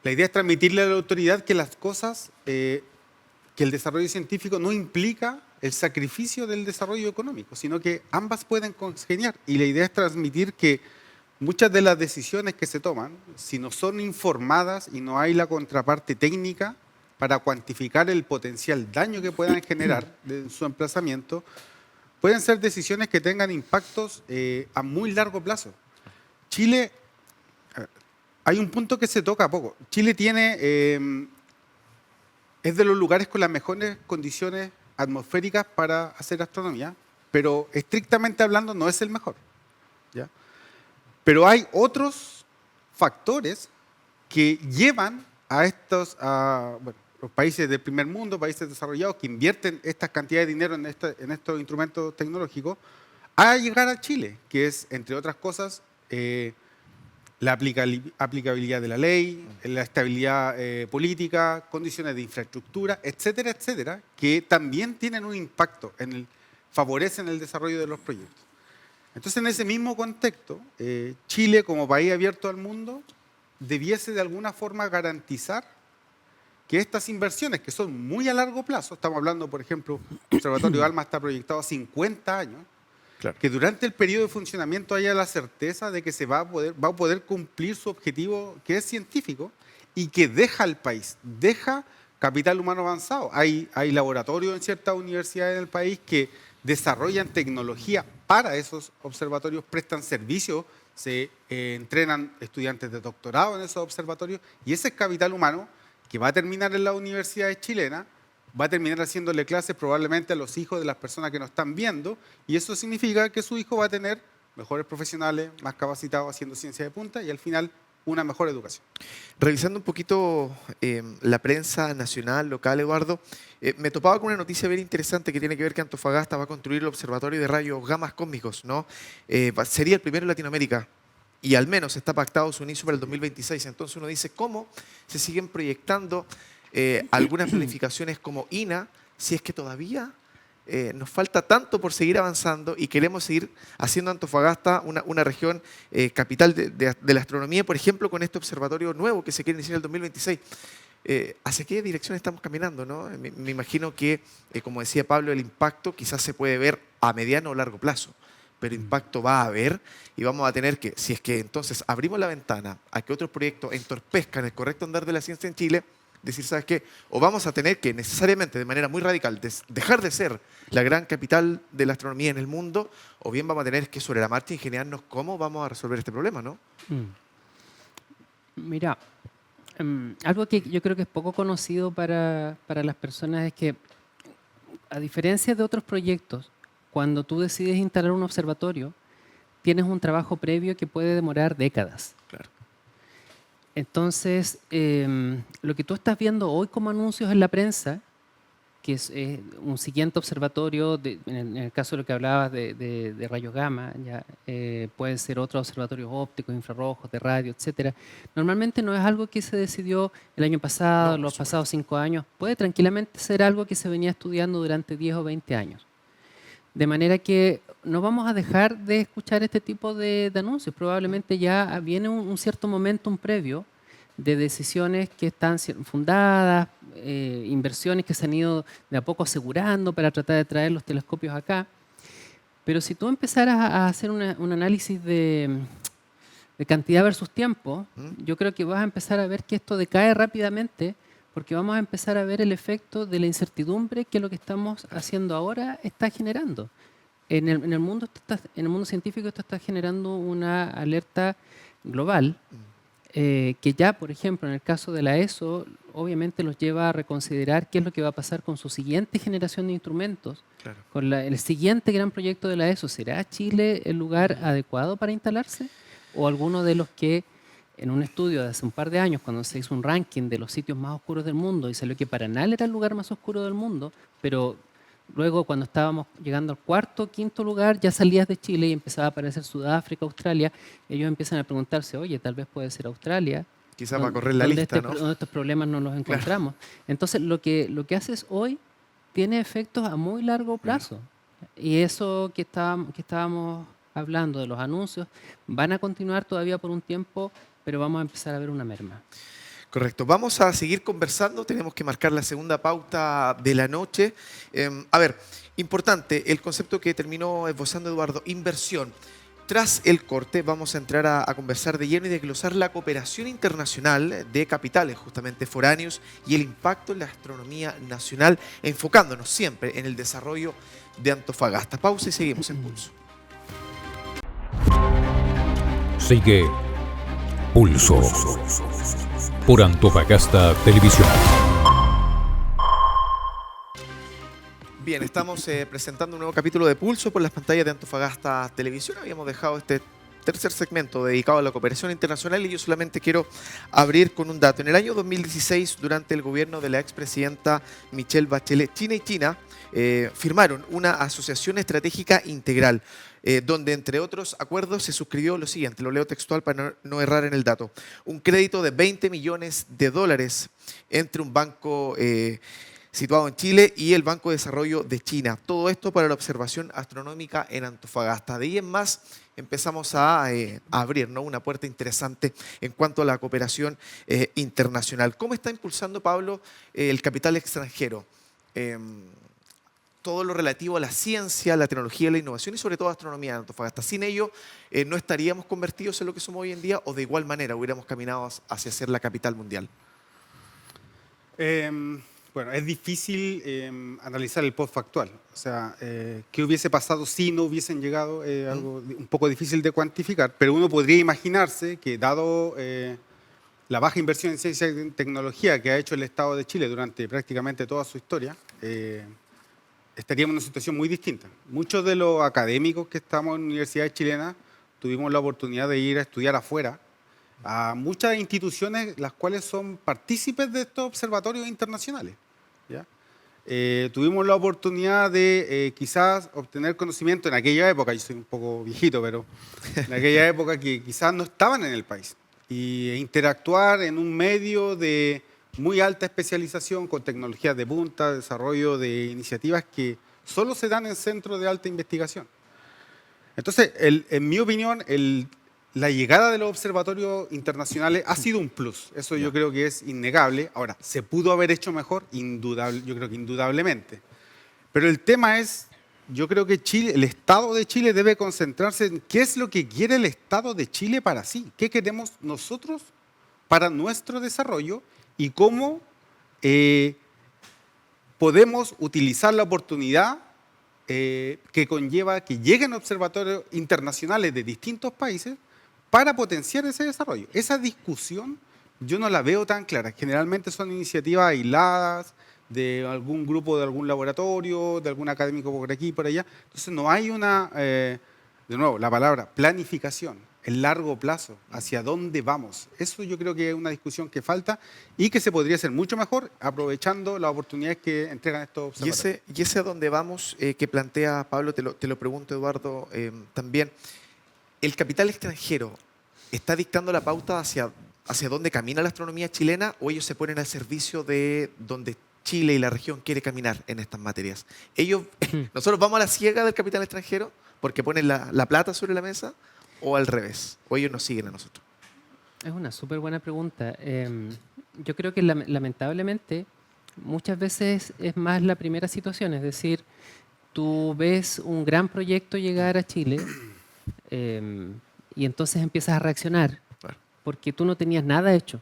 La idea es transmitirle a la autoridad que las cosas, que el desarrollo científico no implica el sacrificio del desarrollo económico, sino que ambas pueden congeniar. Y la idea es transmitir que muchas de las decisiones que se toman, si no son informadas y no hay la contraparte técnica para cuantificar el potencial daño que puedan generar de su emplazamiento, pueden ser decisiones que tengan impactos a muy largo plazo. Chile, hay un punto que se toca poco. Chile tiene, es de los lugares con las mejores condiciones atmosféricas para hacer astronomía, pero estrictamente hablando no es el mejor, ¿ya? Pero hay otros factores que llevan a los países del primer mundo, países desarrollados que invierten estas cantidades de dinero en estos instrumentos tecnológicos, a llegar a Chile, que es, entre otras cosas, la aplicabilidad de la ley, la estabilidad política, condiciones de infraestructura, etcétera, etcétera, que también tienen un impacto, favorecen el desarrollo de los proyectos. Entonces, en ese mismo contexto, Chile, como país abierto al mundo, debiese de alguna forma garantizar que estas inversiones, que son muy a largo plazo, estamos hablando, por ejemplo, el Observatorio ALMA está proyectado a 50 años, claro, que durante el periodo de funcionamiento haya la certeza de que se va a poder cumplir su objetivo, que es científico, y que deja al país, deja capital humano avanzado. Hay laboratorios en ciertas universidades del país que desarrollan tecnología para esos observatorios, prestan servicios, se entrenan estudiantes de doctorado en esos observatorios, y ese es capital humano que va a terminar en las universidades chilenas, va a terminar haciéndole clases probablemente a los hijos de las personas que nos están viendo, y eso significa que su hijo va a tener mejores profesionales, más capacitados haciendo ciencia de punta, y al final una mejor educación. Revisando un poquito la prensa nacional, local, Eduardo, me topaba con una noticia bien interesante que tiene que ver que Antofagasta va a construir el Observatorio de Rayos Gamas Cósmicos, ¿no? Sería el primero en Latinoamérica y al menos está pactado su inicio para el 2026. Entonces uno dice, ¿cómo se siguen proyectando algunas planificaciones como INA si es que todavía nos falta tanto por seguir avanzando y queremos seguir haciendo Antofagasta una región capital de la astronomía, por ejemplo, con este observatorio nuevo que se quiere iniciar en el 2026? ¿Hacia qué dirección estamos caminando, no? Me imagino que, como decía Pablo, el impacto quizás se puede ver a mediano o largo plazo, pero impacto va a haber y vamos a tener que, si es que entonces abrimos la ventana a que otros proyectos entorpezcan el correcto andar de la ciencia en Chile, decir, ¿sabes qué? O vamos a tener que necesariamente, de manera muy radical, dejar de ser la gran capital de la astronomía en el mundo, o bien vamos a tener que sobre la marcha ingeniarnos cómo vamos a resolver este problema, ¿no? Mira, algo que yo creo que es poco conocido para las personas es que, a diferencia de otros proyectos, cuando tú decides instalar un observatorio, tienes un trabajo previo que puede demorar décadas. Claro. Entonces, lo que tú estás viendo hoy como anuncios en la prensa, que es un siguiente observatorio, en el caso de lo que hablabas de rayos gamma, ya, pueden ser otros observatorios ópticos, infrarrojos, de radio, etcétera. Normalmente no es algo que se decidió el año pasado, los pasados 5 años. Puede tranquilamente ser algo que se venía estudiando durante 10 o 20 años. De manera que no vamos a dejar de escuchar este tipo de anuncios. Probablemente ya viene un cierto momentum previo de decisiones que están fundadas, inversiones que se han ido de a poco asegurando para tratar de traer los telescopios acá. Pero si tú empezaras a hacer un análisis de cantidad versus tiempo, yo creo que vas a empezar a ver que esto decae rápidamente, porque vamos a empezar a ver el efecto de la incertidumbre que lo que estamos haciendo ahora está generando. En el mundo científico esto está generando una alerta global que ya, por ejemplo, en el caso de la ESO, obviamente los lleva a reconsiderar qué es lo que va a pasar con su siguiente generación de instrumentos, claro, con el siguiente gran proyecto de la ESO. ¿Será Chile el lugar adecuado para instalarse? ¿O alguno de los que en un estudio de hace un par de años, cuando se hizo un ranking de los sitios más oscuros del mundo y salió que Paranal era el lugar más oscuro del mundo, pero luego cuando estábamos llegando al cuarto, quinto lugar, ya salías de Chile y empezaba a aparecer Sudáfrica, Australia, ellos empiezan a preguntarse, oye, tal vez puede ser Australia. Quizás va a correr la lista, ¿no? Donde estos problemas no los encontramos. Claro. Entonces, lo que haces hoy tiene efectos a muy largo plazo. Y eso que estábamos hablando de los anuncios, van a continuar todavía por un tiempo, pero vamos a empezar a ver una merma. Correcto. Vamos a seguir conversando. Tenemos que marcar la segunda pauta de la noche. A ver, importante, el concepto que terminó esbozando Eduardo, inversión. Tras el corte vamos a entrar a conversar de lleno y desglosar la cooperación internacional de capitales, justamente foráneos, y el impacto en la astronomía nacional, enfocándonos siempre en el desarrollo de Antofagasta. Pausa y seguimos en Pulso. Sigue Pulso por Antofagasta Televisión. Bien, estamos presentando un nuevo capítulo de Pulso por las pantallas de Antofagasta Televisión. Habíamos dejado este tercer segmento dedicado a la cooperación internacional y yo solamente quiero abrir con un dato. En el año 2016, durante el gobierno de la expresidenta Michelle Bachelet, China y China firmaron una asociación estratégica integral, donde entre otros acuerdos se suscribió lo siguiente, lo leo textual para no errar en el dato: un crédito de $20 millones entre un banco situado en Chile y el Banco de Desarrollo de China. Todo esto para la observación astronómica en Antofagasta. De ahí en más empezamos a abrir, ¿no?, una puerta interesante en cuanto a la cooperación internacional. ¿Cómo está impulsando, Pablo, el capital extranjero? Todo lo relativo a la ciencia, la tecnología, la innovación y sobre todo astronomía en Antofagasta. Sin ello, no estaríamos convertidos en lo que somos hoy en día, o de igual manera hubiéramos caminado hacia ser la capital mundial. Bueno, es difícil analizar el postfactual. O sea, ¿qué hubiese pasado si no hubiesen llegado? Algo un poco difícil de cuantificar, pero uno podría imaginarse que, dado la baja inversión en ciencia y tecnología que ha hecho el Estado de Chile durante prácticamente toda su historia, estaríamos en una situación muy distinta. Muchos de los académicos que estamos en universidades chilenas tuvimos la oportunidad de ir a estudiar afuera, a muchas instituciones las cuales son partícipes de estos observatorios internacionales, ¿ya? Tuvimos la oportunidad de quizás obtener conocimiento en aquella época, yo soy un poco viejito, pero en aquella época que quizás no estaban en el país, y interactuar en un medio de muy alta especialización con tecnologías de punta, desarrollo de iniciativas que solo se dan en centros de alta investigación. Entonces, en mi opinión, la llegada de los observatorios internacionales ha sido un plus. Eso yo creo que es innegable. Ahora, ¿se pudo haber hecho mejor? Indudable, yo creo que indudablemente. Pero el tema es, yo creo que el Estado de Chile debe concentrarse en qué es lo que quiere el Estado de Chile para sí. ¿Qué queremos nosotros para nuestro desarrollo? Y cómo podemos utilizar la oportunidad que conlleva que lleguen observatorios internacionales de distintos países para potenciar ese desarrollo. Esa discusión yo no la veo tan clara. Generalmente son iniciativas aisladas de algún grupo, de algún laboratorio, de algún académico por aquí y por allá. Entonces no hay una, de nuevo, la palabra planificación, el largo plazo, hacia dónde vamos. Eso yo creo que es una discusión que falta y que se podría hacer mucho mejor aprovechando las oportunidades que entregan estos observatorios. Y ese a dónde vamos que plantea Pablo, te lo pregunto, Eduardo, también. ¿El capital extranjero está dictando la pauta hacia dónde camina la astronomía chilena, o ellos se ponen al servicio de donde Chile y la región quiere caminar en estas materias? ¿Nosotros vamos a la ciega del capital extranjero porque ponen la plata sobre la mesa, o al revés? ¿O ellos nos siguen a nosotros? Es una súper buena pregunta. Yo creo que lamentablemente muchas veces es más la primera situación, es decir, tú ves un gran proyecto llegar a Chile y entonces empiezas a reaccionar, Claro. porque tú no tenías nada hecho.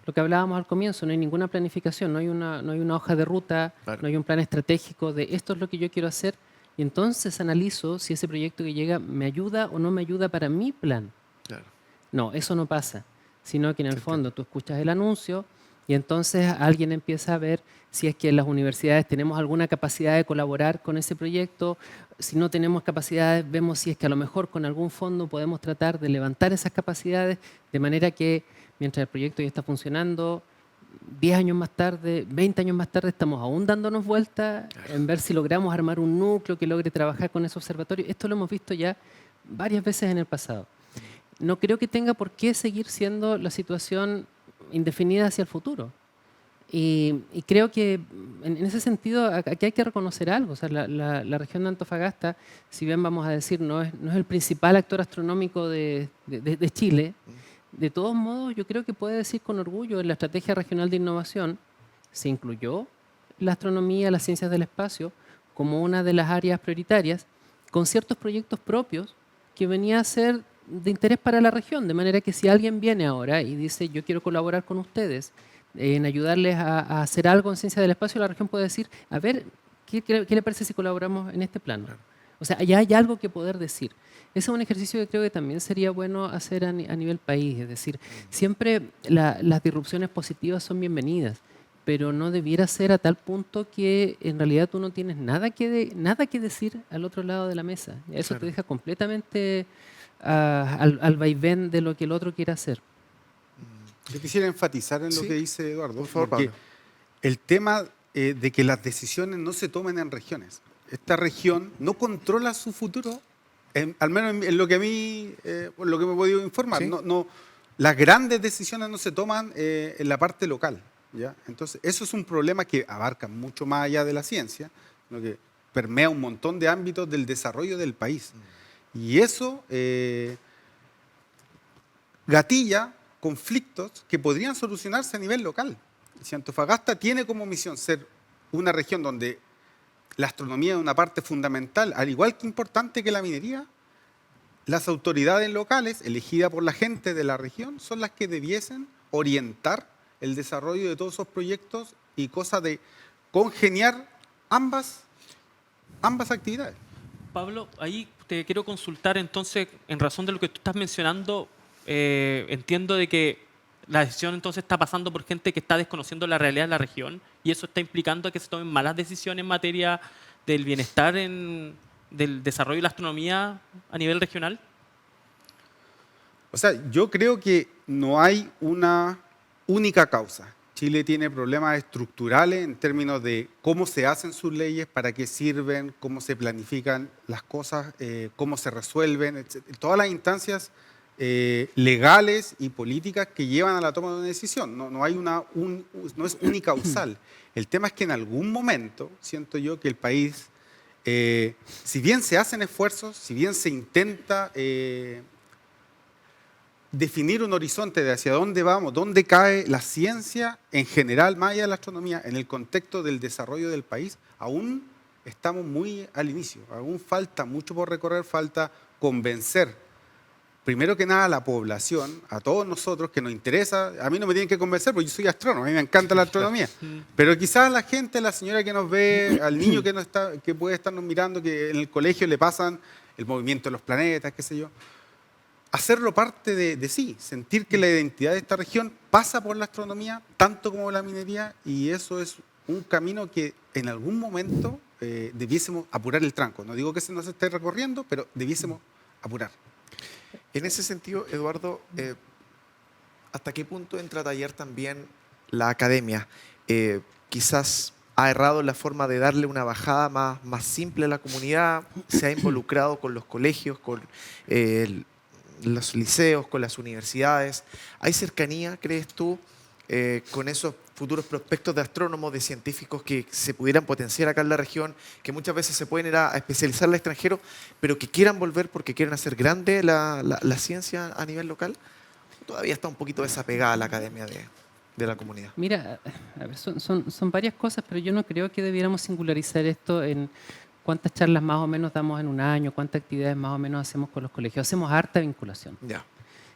Lo que hablábamos al comienzo, no hay ninguna planificación, no hay una hoja de ruta, Claro. no hay un plan estratégico de esto es lo que yo quiero hacer, y entonces analizo si ese proyecto que llega me ayuda o no me ayuda para mi plan. Claro. No, eso no pasa, sino que en el fondo tú escuchas el anuncio y entonces alguien empieza a ver si es que en las universidades tenemos alguna capacidad de colaborar con ese proyecto. Si no tenemos capacidades, vemos si es que a lo mejor con algún fondo podemos tratar de levantar esas capacidades de manera que mientras el proyecto ya está funcionando, 10 años más tarde, 20 años más tarde, estamos aún dándonos vueltas en ver si logramos armar un núcleo que logre trabajar con ese observatorio. Esto lo hemos visto ya varias veces en el pasado. No creo que tenga por qué seguir siendo la situación indefinida hacia el futuro. Y creo que en ese sentido aquí hay que reconocer algo. O sea, la región de Antofagasta, si bien vamos a decir no es el principal actor astronómico de Chile, de todos modos yo creo que puede decir con orgullo en la Estrategia Regional de Innovación se incluyó la astronomía, las ciencias del espacio como una de las áreas prioritarias con ciertos proyectos propios que venía a ser de interés para la región. De manera que si alguien viene ahora y dice yo quiero colaborar con ustedes en ayudarles a hacer algo en ciencia del espacio, la región puede decir, a ver, ¿qué le parece si colaboramos en este plano? O sea, ya hay algo que poder decir. Ese es un ejercicio que creo que también sería bueno hacer a nivel país. Es decir, siempre las disrupciones positivas son bienvenidas, pero no debiera ser a tal punto que en realidad tú no tienes nada que decir al otro lado de la mesa. Eso te deja completamente al vaivén de lo que el otro quiere hacer. Yo quisiera enfatizar en lo Sí. que dice Eduardo, Por favor, porque Pablo. el tema de que las decisiones no se tomen en regiones. Esta región no controla su futuro, al menos en lo que a mí, por lo que me he podido informar. Sí. Las grandes decisiones no se toman en la parte local, ¿ya? Entonces, eso es un problema que abarca mucho más allá de la ciencia, sino que permea un montón de ámbitos del desarrollo del país. Y eso gatilla conflictos que podrían solucionarse a nivel local. Si Antofagasta tiene como misión ser una región donde la astronomía es una parte fundamental, al igual que importante que la minería, las autoridades locales, elegidas por la gente de la región, son las que debiesen orientar el desarrollo de todos esos proyectos y cosa de congeniar ambas actividades. Pablo, ahí te quiero consultar entonces, en razón de lo que tú estás mencionando, entiendo de que la decisión entonces está pasando por gente que está desconociendo la realidad de la región y eso está implicando que se tomen malas decisiones en materia del bienestar, del desarrollo de la astronomía a nivel regional. O sea, yo creo que no hay una única causa. Chile tiene problemas estructurales en términos de cómo se hacen sus leyes, para qué sirven, cómo se planifican las cosas, cómo se resuelven, etc. Todas las instancias legales y políticas que llevan a la toma de una decisión. No es unicausal. El tema es que en algún momento siento yo que el país, si bien se hacen esfuerzos, si bien se intenta definir un horizonte de hacia dónde vamos, dónde cae la ciencia en general, más allá de la astronomía, en el contexto del desarrollo del país, aún estamos muy al inicio. Aún falta mucho por recorrer, falta convencer, primero que nada, a la población, a todos nosotros que nos interesa. A mí no me tienen que convencer porque yo soy astrónomo, a mí me encanta la astronomía. Pero quizás la gente, la señora que nos ve, al niño que puede estarnos mirando, que en el colegio le pasan el movimiento de los planetas, qué sé yo, hacerlo parte de sí, sentir que la identidad de esta región pasa por la astronomía, tanto como la minería, y eso es un camino que en algún momento debiésemos apurar el tranco. No digo que se nos esté recorriendo, pero debiésemos apurar. En ese sentido, Eduardo, ¿hasta qué punto entra a tallar también la academia? Quizás ha errado en la forma de darle una bajada más simple a la comunidad, se ha involucrado con los colegios, con los liceos, con las universidades. ¿Hay cercanía, crees tú, con esos futuros prospectos de astrónomos, de científicos que se pudieran potenciar acá en la región, que muchas veces se pueden ir a especializar al extranjero, pero que quieran volver porque quieren hacer grande la ciencia a nivel local? Todavía está un poquito desapegada la academia de la comunidad. Mira, a ver, son varias cosas, pero yo no creo que debiéramos singularizar esto en cuántas charlas más o menos damos en un año, cuántas actividades más o menos hacemos con los colegios. Hacemos harta vinculación. Ya,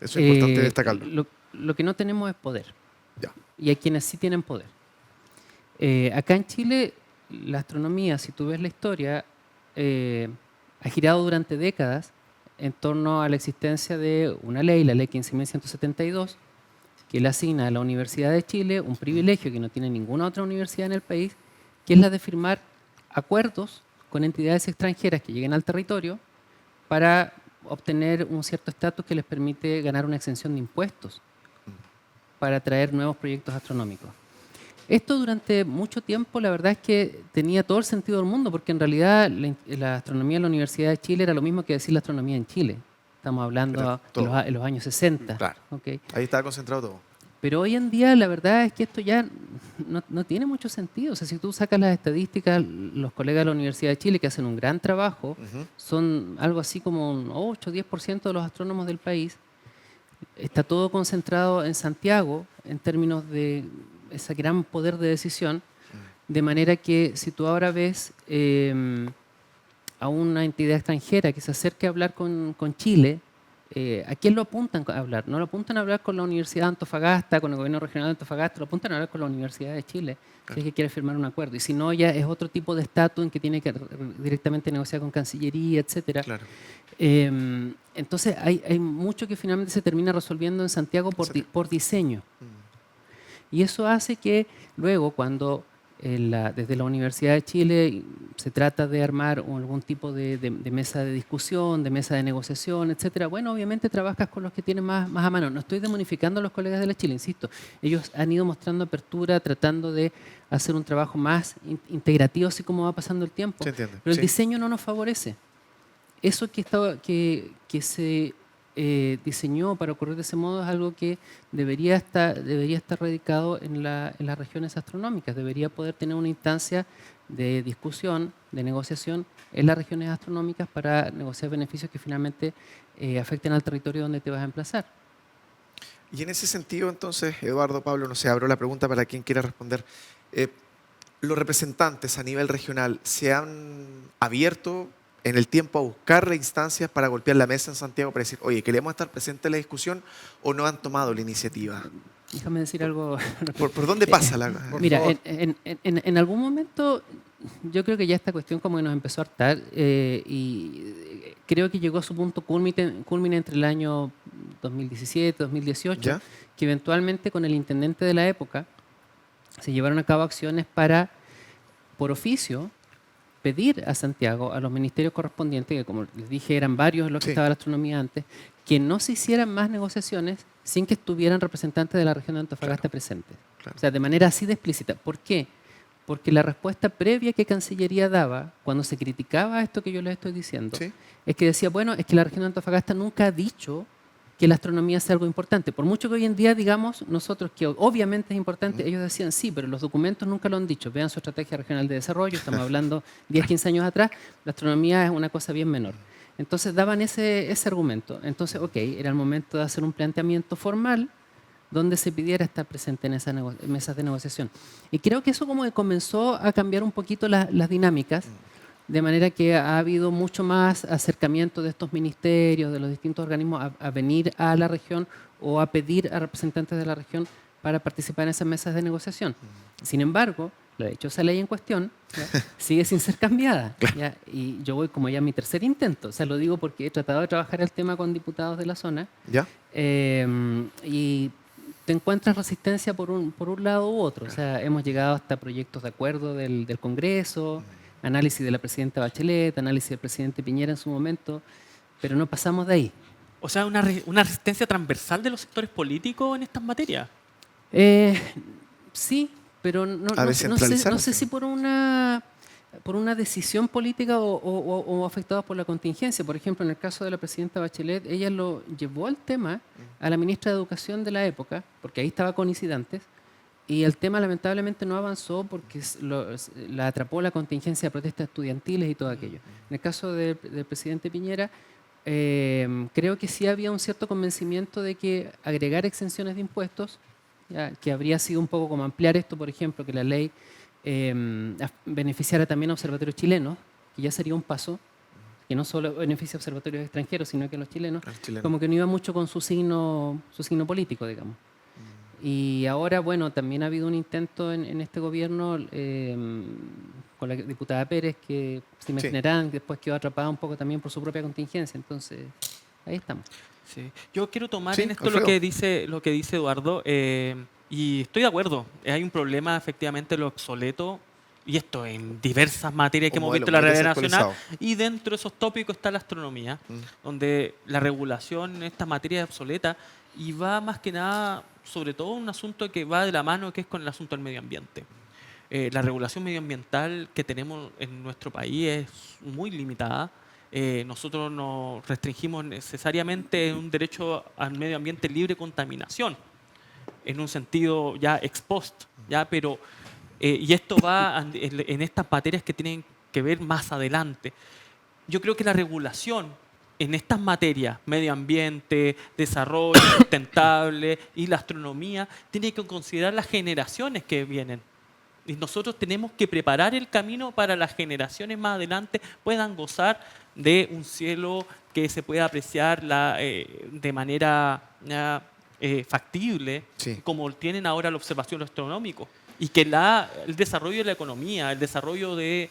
eso es importante destacarlo. Lo que no tenemos es poder. Ya. Y hay quienes sí tienen poder. Acá en Chile, la astronomía, si tú ves la historia, ha girado durante décadas en torno a la existencia de una ley, la ley 15.172, que le asigna a la Universidad de Chile un privilegio que no tiene ninguna otra universidad en el país, que es la de firmar acuerdos con entidades extranjeras que lleguen al territorio para obtener un cierto estatus que les permite ganar una exención de impuestos para traer nuevos proyectos astronómicos. Esto durante mucho tiempo, la verdad es que tenía todo el sentido del mundo, porque en realidad la astronomía en la Universidad de Chile era lo mismo que decir la astronomía en Chile. Estamos hablando en los años 60. Claro. ¿Okay? Ahí estaba concentrado todo. Pero hoy en día la verdad es que esto ya no tiene mucho sentido. O sea, si tú sacas las estadísticas, los colegas de la Universidad de Chile que hacen un gran trabajo, son algo así como un 8 o 10% de los astrónomos del país. Está todo concentrado en Santiago en términos de ese gran poder de decisión, de manera que si tú ahora ves a una entidad extranjera que se acerque a hablar con Chile, ¿a quién lo apuntan a hablar? No lo apuntan a hablar con la Universidad de Antofagasta, con el gobierno regional de Antofagasta, lo apuntan a hablar con la Universidad de Chile, si es que quiere firmar un acuerdo. Y si no, ya es otro tipo de estatus en que tiene que directamente negociar con Cancillería, etcétera. Claro. Entonces hay mucho que finalmente se termina resolviendo en Santiago por diseño. Y eso hace que luego cuando desde la Universidad de Chile se trata de armar algún tipo de mesa de discusión, de mesa de negociación, etcétera. Bueno, obviamente trabajas con los que tienen más a mano. No estoy demonificando a los colegas de la Chile, insisto. Ellos han ido mostrando apertura, tratando de hacer un trabajo más integrativo, así como va pasando el tiempo. Se entiende, Pero el sí. diseño no nos favorece. Eso que se diseñó para ocurrir de ese modo es algo que debería estar radicado en las regiones astronómicas. Debería poder tener una instancia de discusión, de negociación en las regiones astronómicas para negociar beneficios que finalmente afecten al territorio donde te vas a emplazar. Y en ese sentido, entonces, Eduardo, Pablo, no sé, abro la pregunta para quien quiera responder. ¿Los representantes a nivel regional se han abierto en el tiempo a buscar instancias para golpear la mesa en Santiago para decir, oye, queremos estar presentes en la discusión, o no han tomado la iniciativa? Déjame decir algo. ¿Por dónde pasa la...? Mira, en algún momento yo creo que ya esta cuestión como que nos empezó a hartar y creo que llegó a su punto culmine entre el año 2017, 2018, ¿Ya? que eventualmente con el intendente de la época se llevaron a cabo acciones para, por oficio, pedir a Santiago, a los ministerios correspondientes, que como les dije eran varios los que Sí. estaba la astronomía antes, que no se hicieran más negociaciones sin que estuvieran representantes de la región de Antofagasta presentes. Claro. O sea, de manera así de explícita. ¿Por qué? Porque la respuesta previa que Cancillería daba cuando se criticaba esto que yo les estoy diciendo, Sí. es que decía, bueno, es que la región de Antofagasta nunca ha dicho que la astronomía sea algo importante. Por mucho que hoy en día digamos nosotros que obviamente es importante, ellos decían sí, pero los documentos nunca lo han dicho. Vean su estrategia regional de desarrollo, estamos hablando 10, 15 años atrás, la astronomía es una cosa bien menor. Entonces daban ese argumento. Entonces, ok, era el momento de hacer un planteamiento formal donde se pidiera estar presente en esas mesas de negociación. Y creo que eso como que comenzó a cambiar un poquito las dinámicas, de manera que ha habido mucho más acercamiento de estos ministerios, de los distintos organismos, a venir a la región o a pedir a representantes de la región para participar en esas mesas de negociación. Sin embargo, la dichosa ley en cuestión sigue sin ser cambiada. ¿Ya? Y yo voy como ya a mi tercer intento. O sea, lo digo porque he tratado de trabajar el tema con diputados de la zona. ¿Ya? Y te encuentras resistencia por un lado u otro. O sea, hemos llegado hasta proyectos de acuerdo del Congreso, análisis de la presidenta Bachelet, análisis del presidente Piñera en su momento, pero no pasamos de ahí. O sea, una resistencia transversal de los sectores políticos en estas materias. Sí, pero no A sé descentralizarse. si por una decisión política o afectados por la contingencia. Por ejemplo, en el caso de la presidenta Bachelet, ella lo llevó al tema a la ministra de Educación de la época, porque ahí estaba con incidantes, y el tema lamentablemente no avanzó porque la atrapó la contingencia de protestas estudiantiles y todo aquello. En el caso del presidente Piñera, creo que sí había un cierto convencimiento de que agregar exenciones de impuestos, ya, que habría sido un poco como ampliar esto, por ejemplo, que la ley beneficiara también a observatorios chilenos, que ya sería un paso, que no solo beneficia a observatorios extranjeros, sino que a los chilenos, como que no iba mucho con su signo político, digamos. Y ahora, bueno, también ha habido un intento en este gobierno con la diputada Pérez, que se imaginarán, que después quedó atrapada un poco también por su propia contingencia. Entonces, ahí estamos. Sí. Yo quiero tomar Sí, en esto Alfredo. lo que dice Eduardo, y estoy de acuerdo. Hay un problema, efectivamente, lo obsoleto, y esto en diversas materias que Un hemos modelo visto en la muy realidad nacional, desactualizado. y dentro de esos tópicos está la astronomía, donde la regulación en esta materia es obsoleta y va más que nada, sobre todo, un asunto que va de la mano, que es con el asunto del medio ambiente. La regulación medioambiental que tenemos en nuestro país es muy limitada. Nosotros nos restringimos necesariamente un derecho al medio ambiente libre de contaminación. en un sentido ya ex post, ¿ya? Pero, y esto va en estas materias que tienen que ver más adelante. Yo creo que la regulación en estas materias, medio ambiente, desarrollo sustentable y la astronomía, tiene que considerar las generaciones que vienen. Y nosotros tenemos que preparar el camino para las generaciones más adelante puedan gozar de un cielo que se pueda apreciar de manera factible, Sí. como tienen ahora la observación astronómico. Y que el desarrollo de la economía, el desarrollo de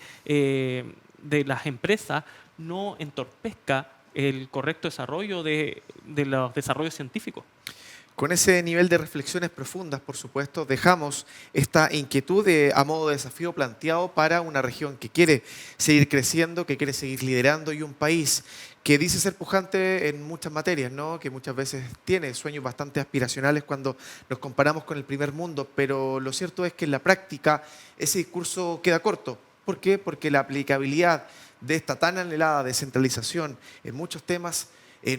las empresas no entorpezca el correcto desarrollo de los desarrollos científicos. Con ese nivel de reflexiones profundas, por supuesto, dejamos esta inquietud a modo de desafío planteado para una región que quiere seguir creciendo, que quiere seguir liderando y un país que dice ser pujante en muchas materias, ¿no? Que muchas veces tiene sueños bastante aspiracionales cuando nos comparamos con el primer mundo, pero lo cierto es que en la práctica ese discurso queda corto. ¿Por qué? Porque la aplicabilidad de esta tan anhelada descentralización en muchos temas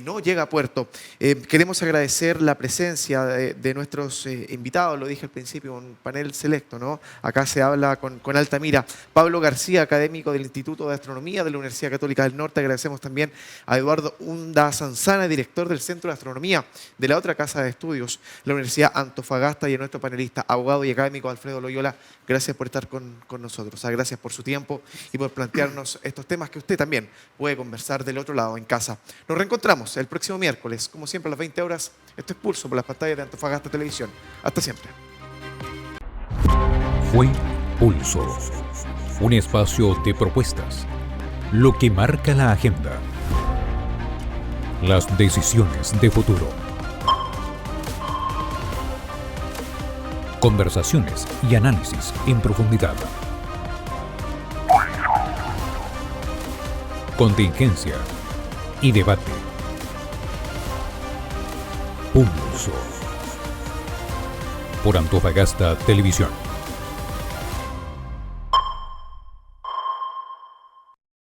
no llega a puerto. Queremos agradecer la presencia de nuestros invitados, lo dije al principio, un panel selecto, ¿no? Acá se habla con alta mira. Pablo García, académico del Instituto de Astronomía de la Universidad Católica del Norte. Agradecemos también a Eduardo Unda Sanzana, director del Centro de Astronomía de la otra casa de estudios, la Universidad Antofagasta, y a nuestro panelista, abogado y académico Alfredo Loyola. Gracias por estar con nosotros. Gracias por su tiempo y por plantearnos estos temas que usted también puede conversar del otro lado, en casa. Nos reencontramos el próximo miércoles, como siempre a las 20 horas. Esto es Pulso por las pantallas de Antofagasta Televisión. Hasta siempre. Fue Pulso, un espacio de propuestas, lo que marca la agenda, las decisiones de futuro, conversaciones y análisis en profundidad, contingencia y debate. Pulso por Antofagasta Televisión.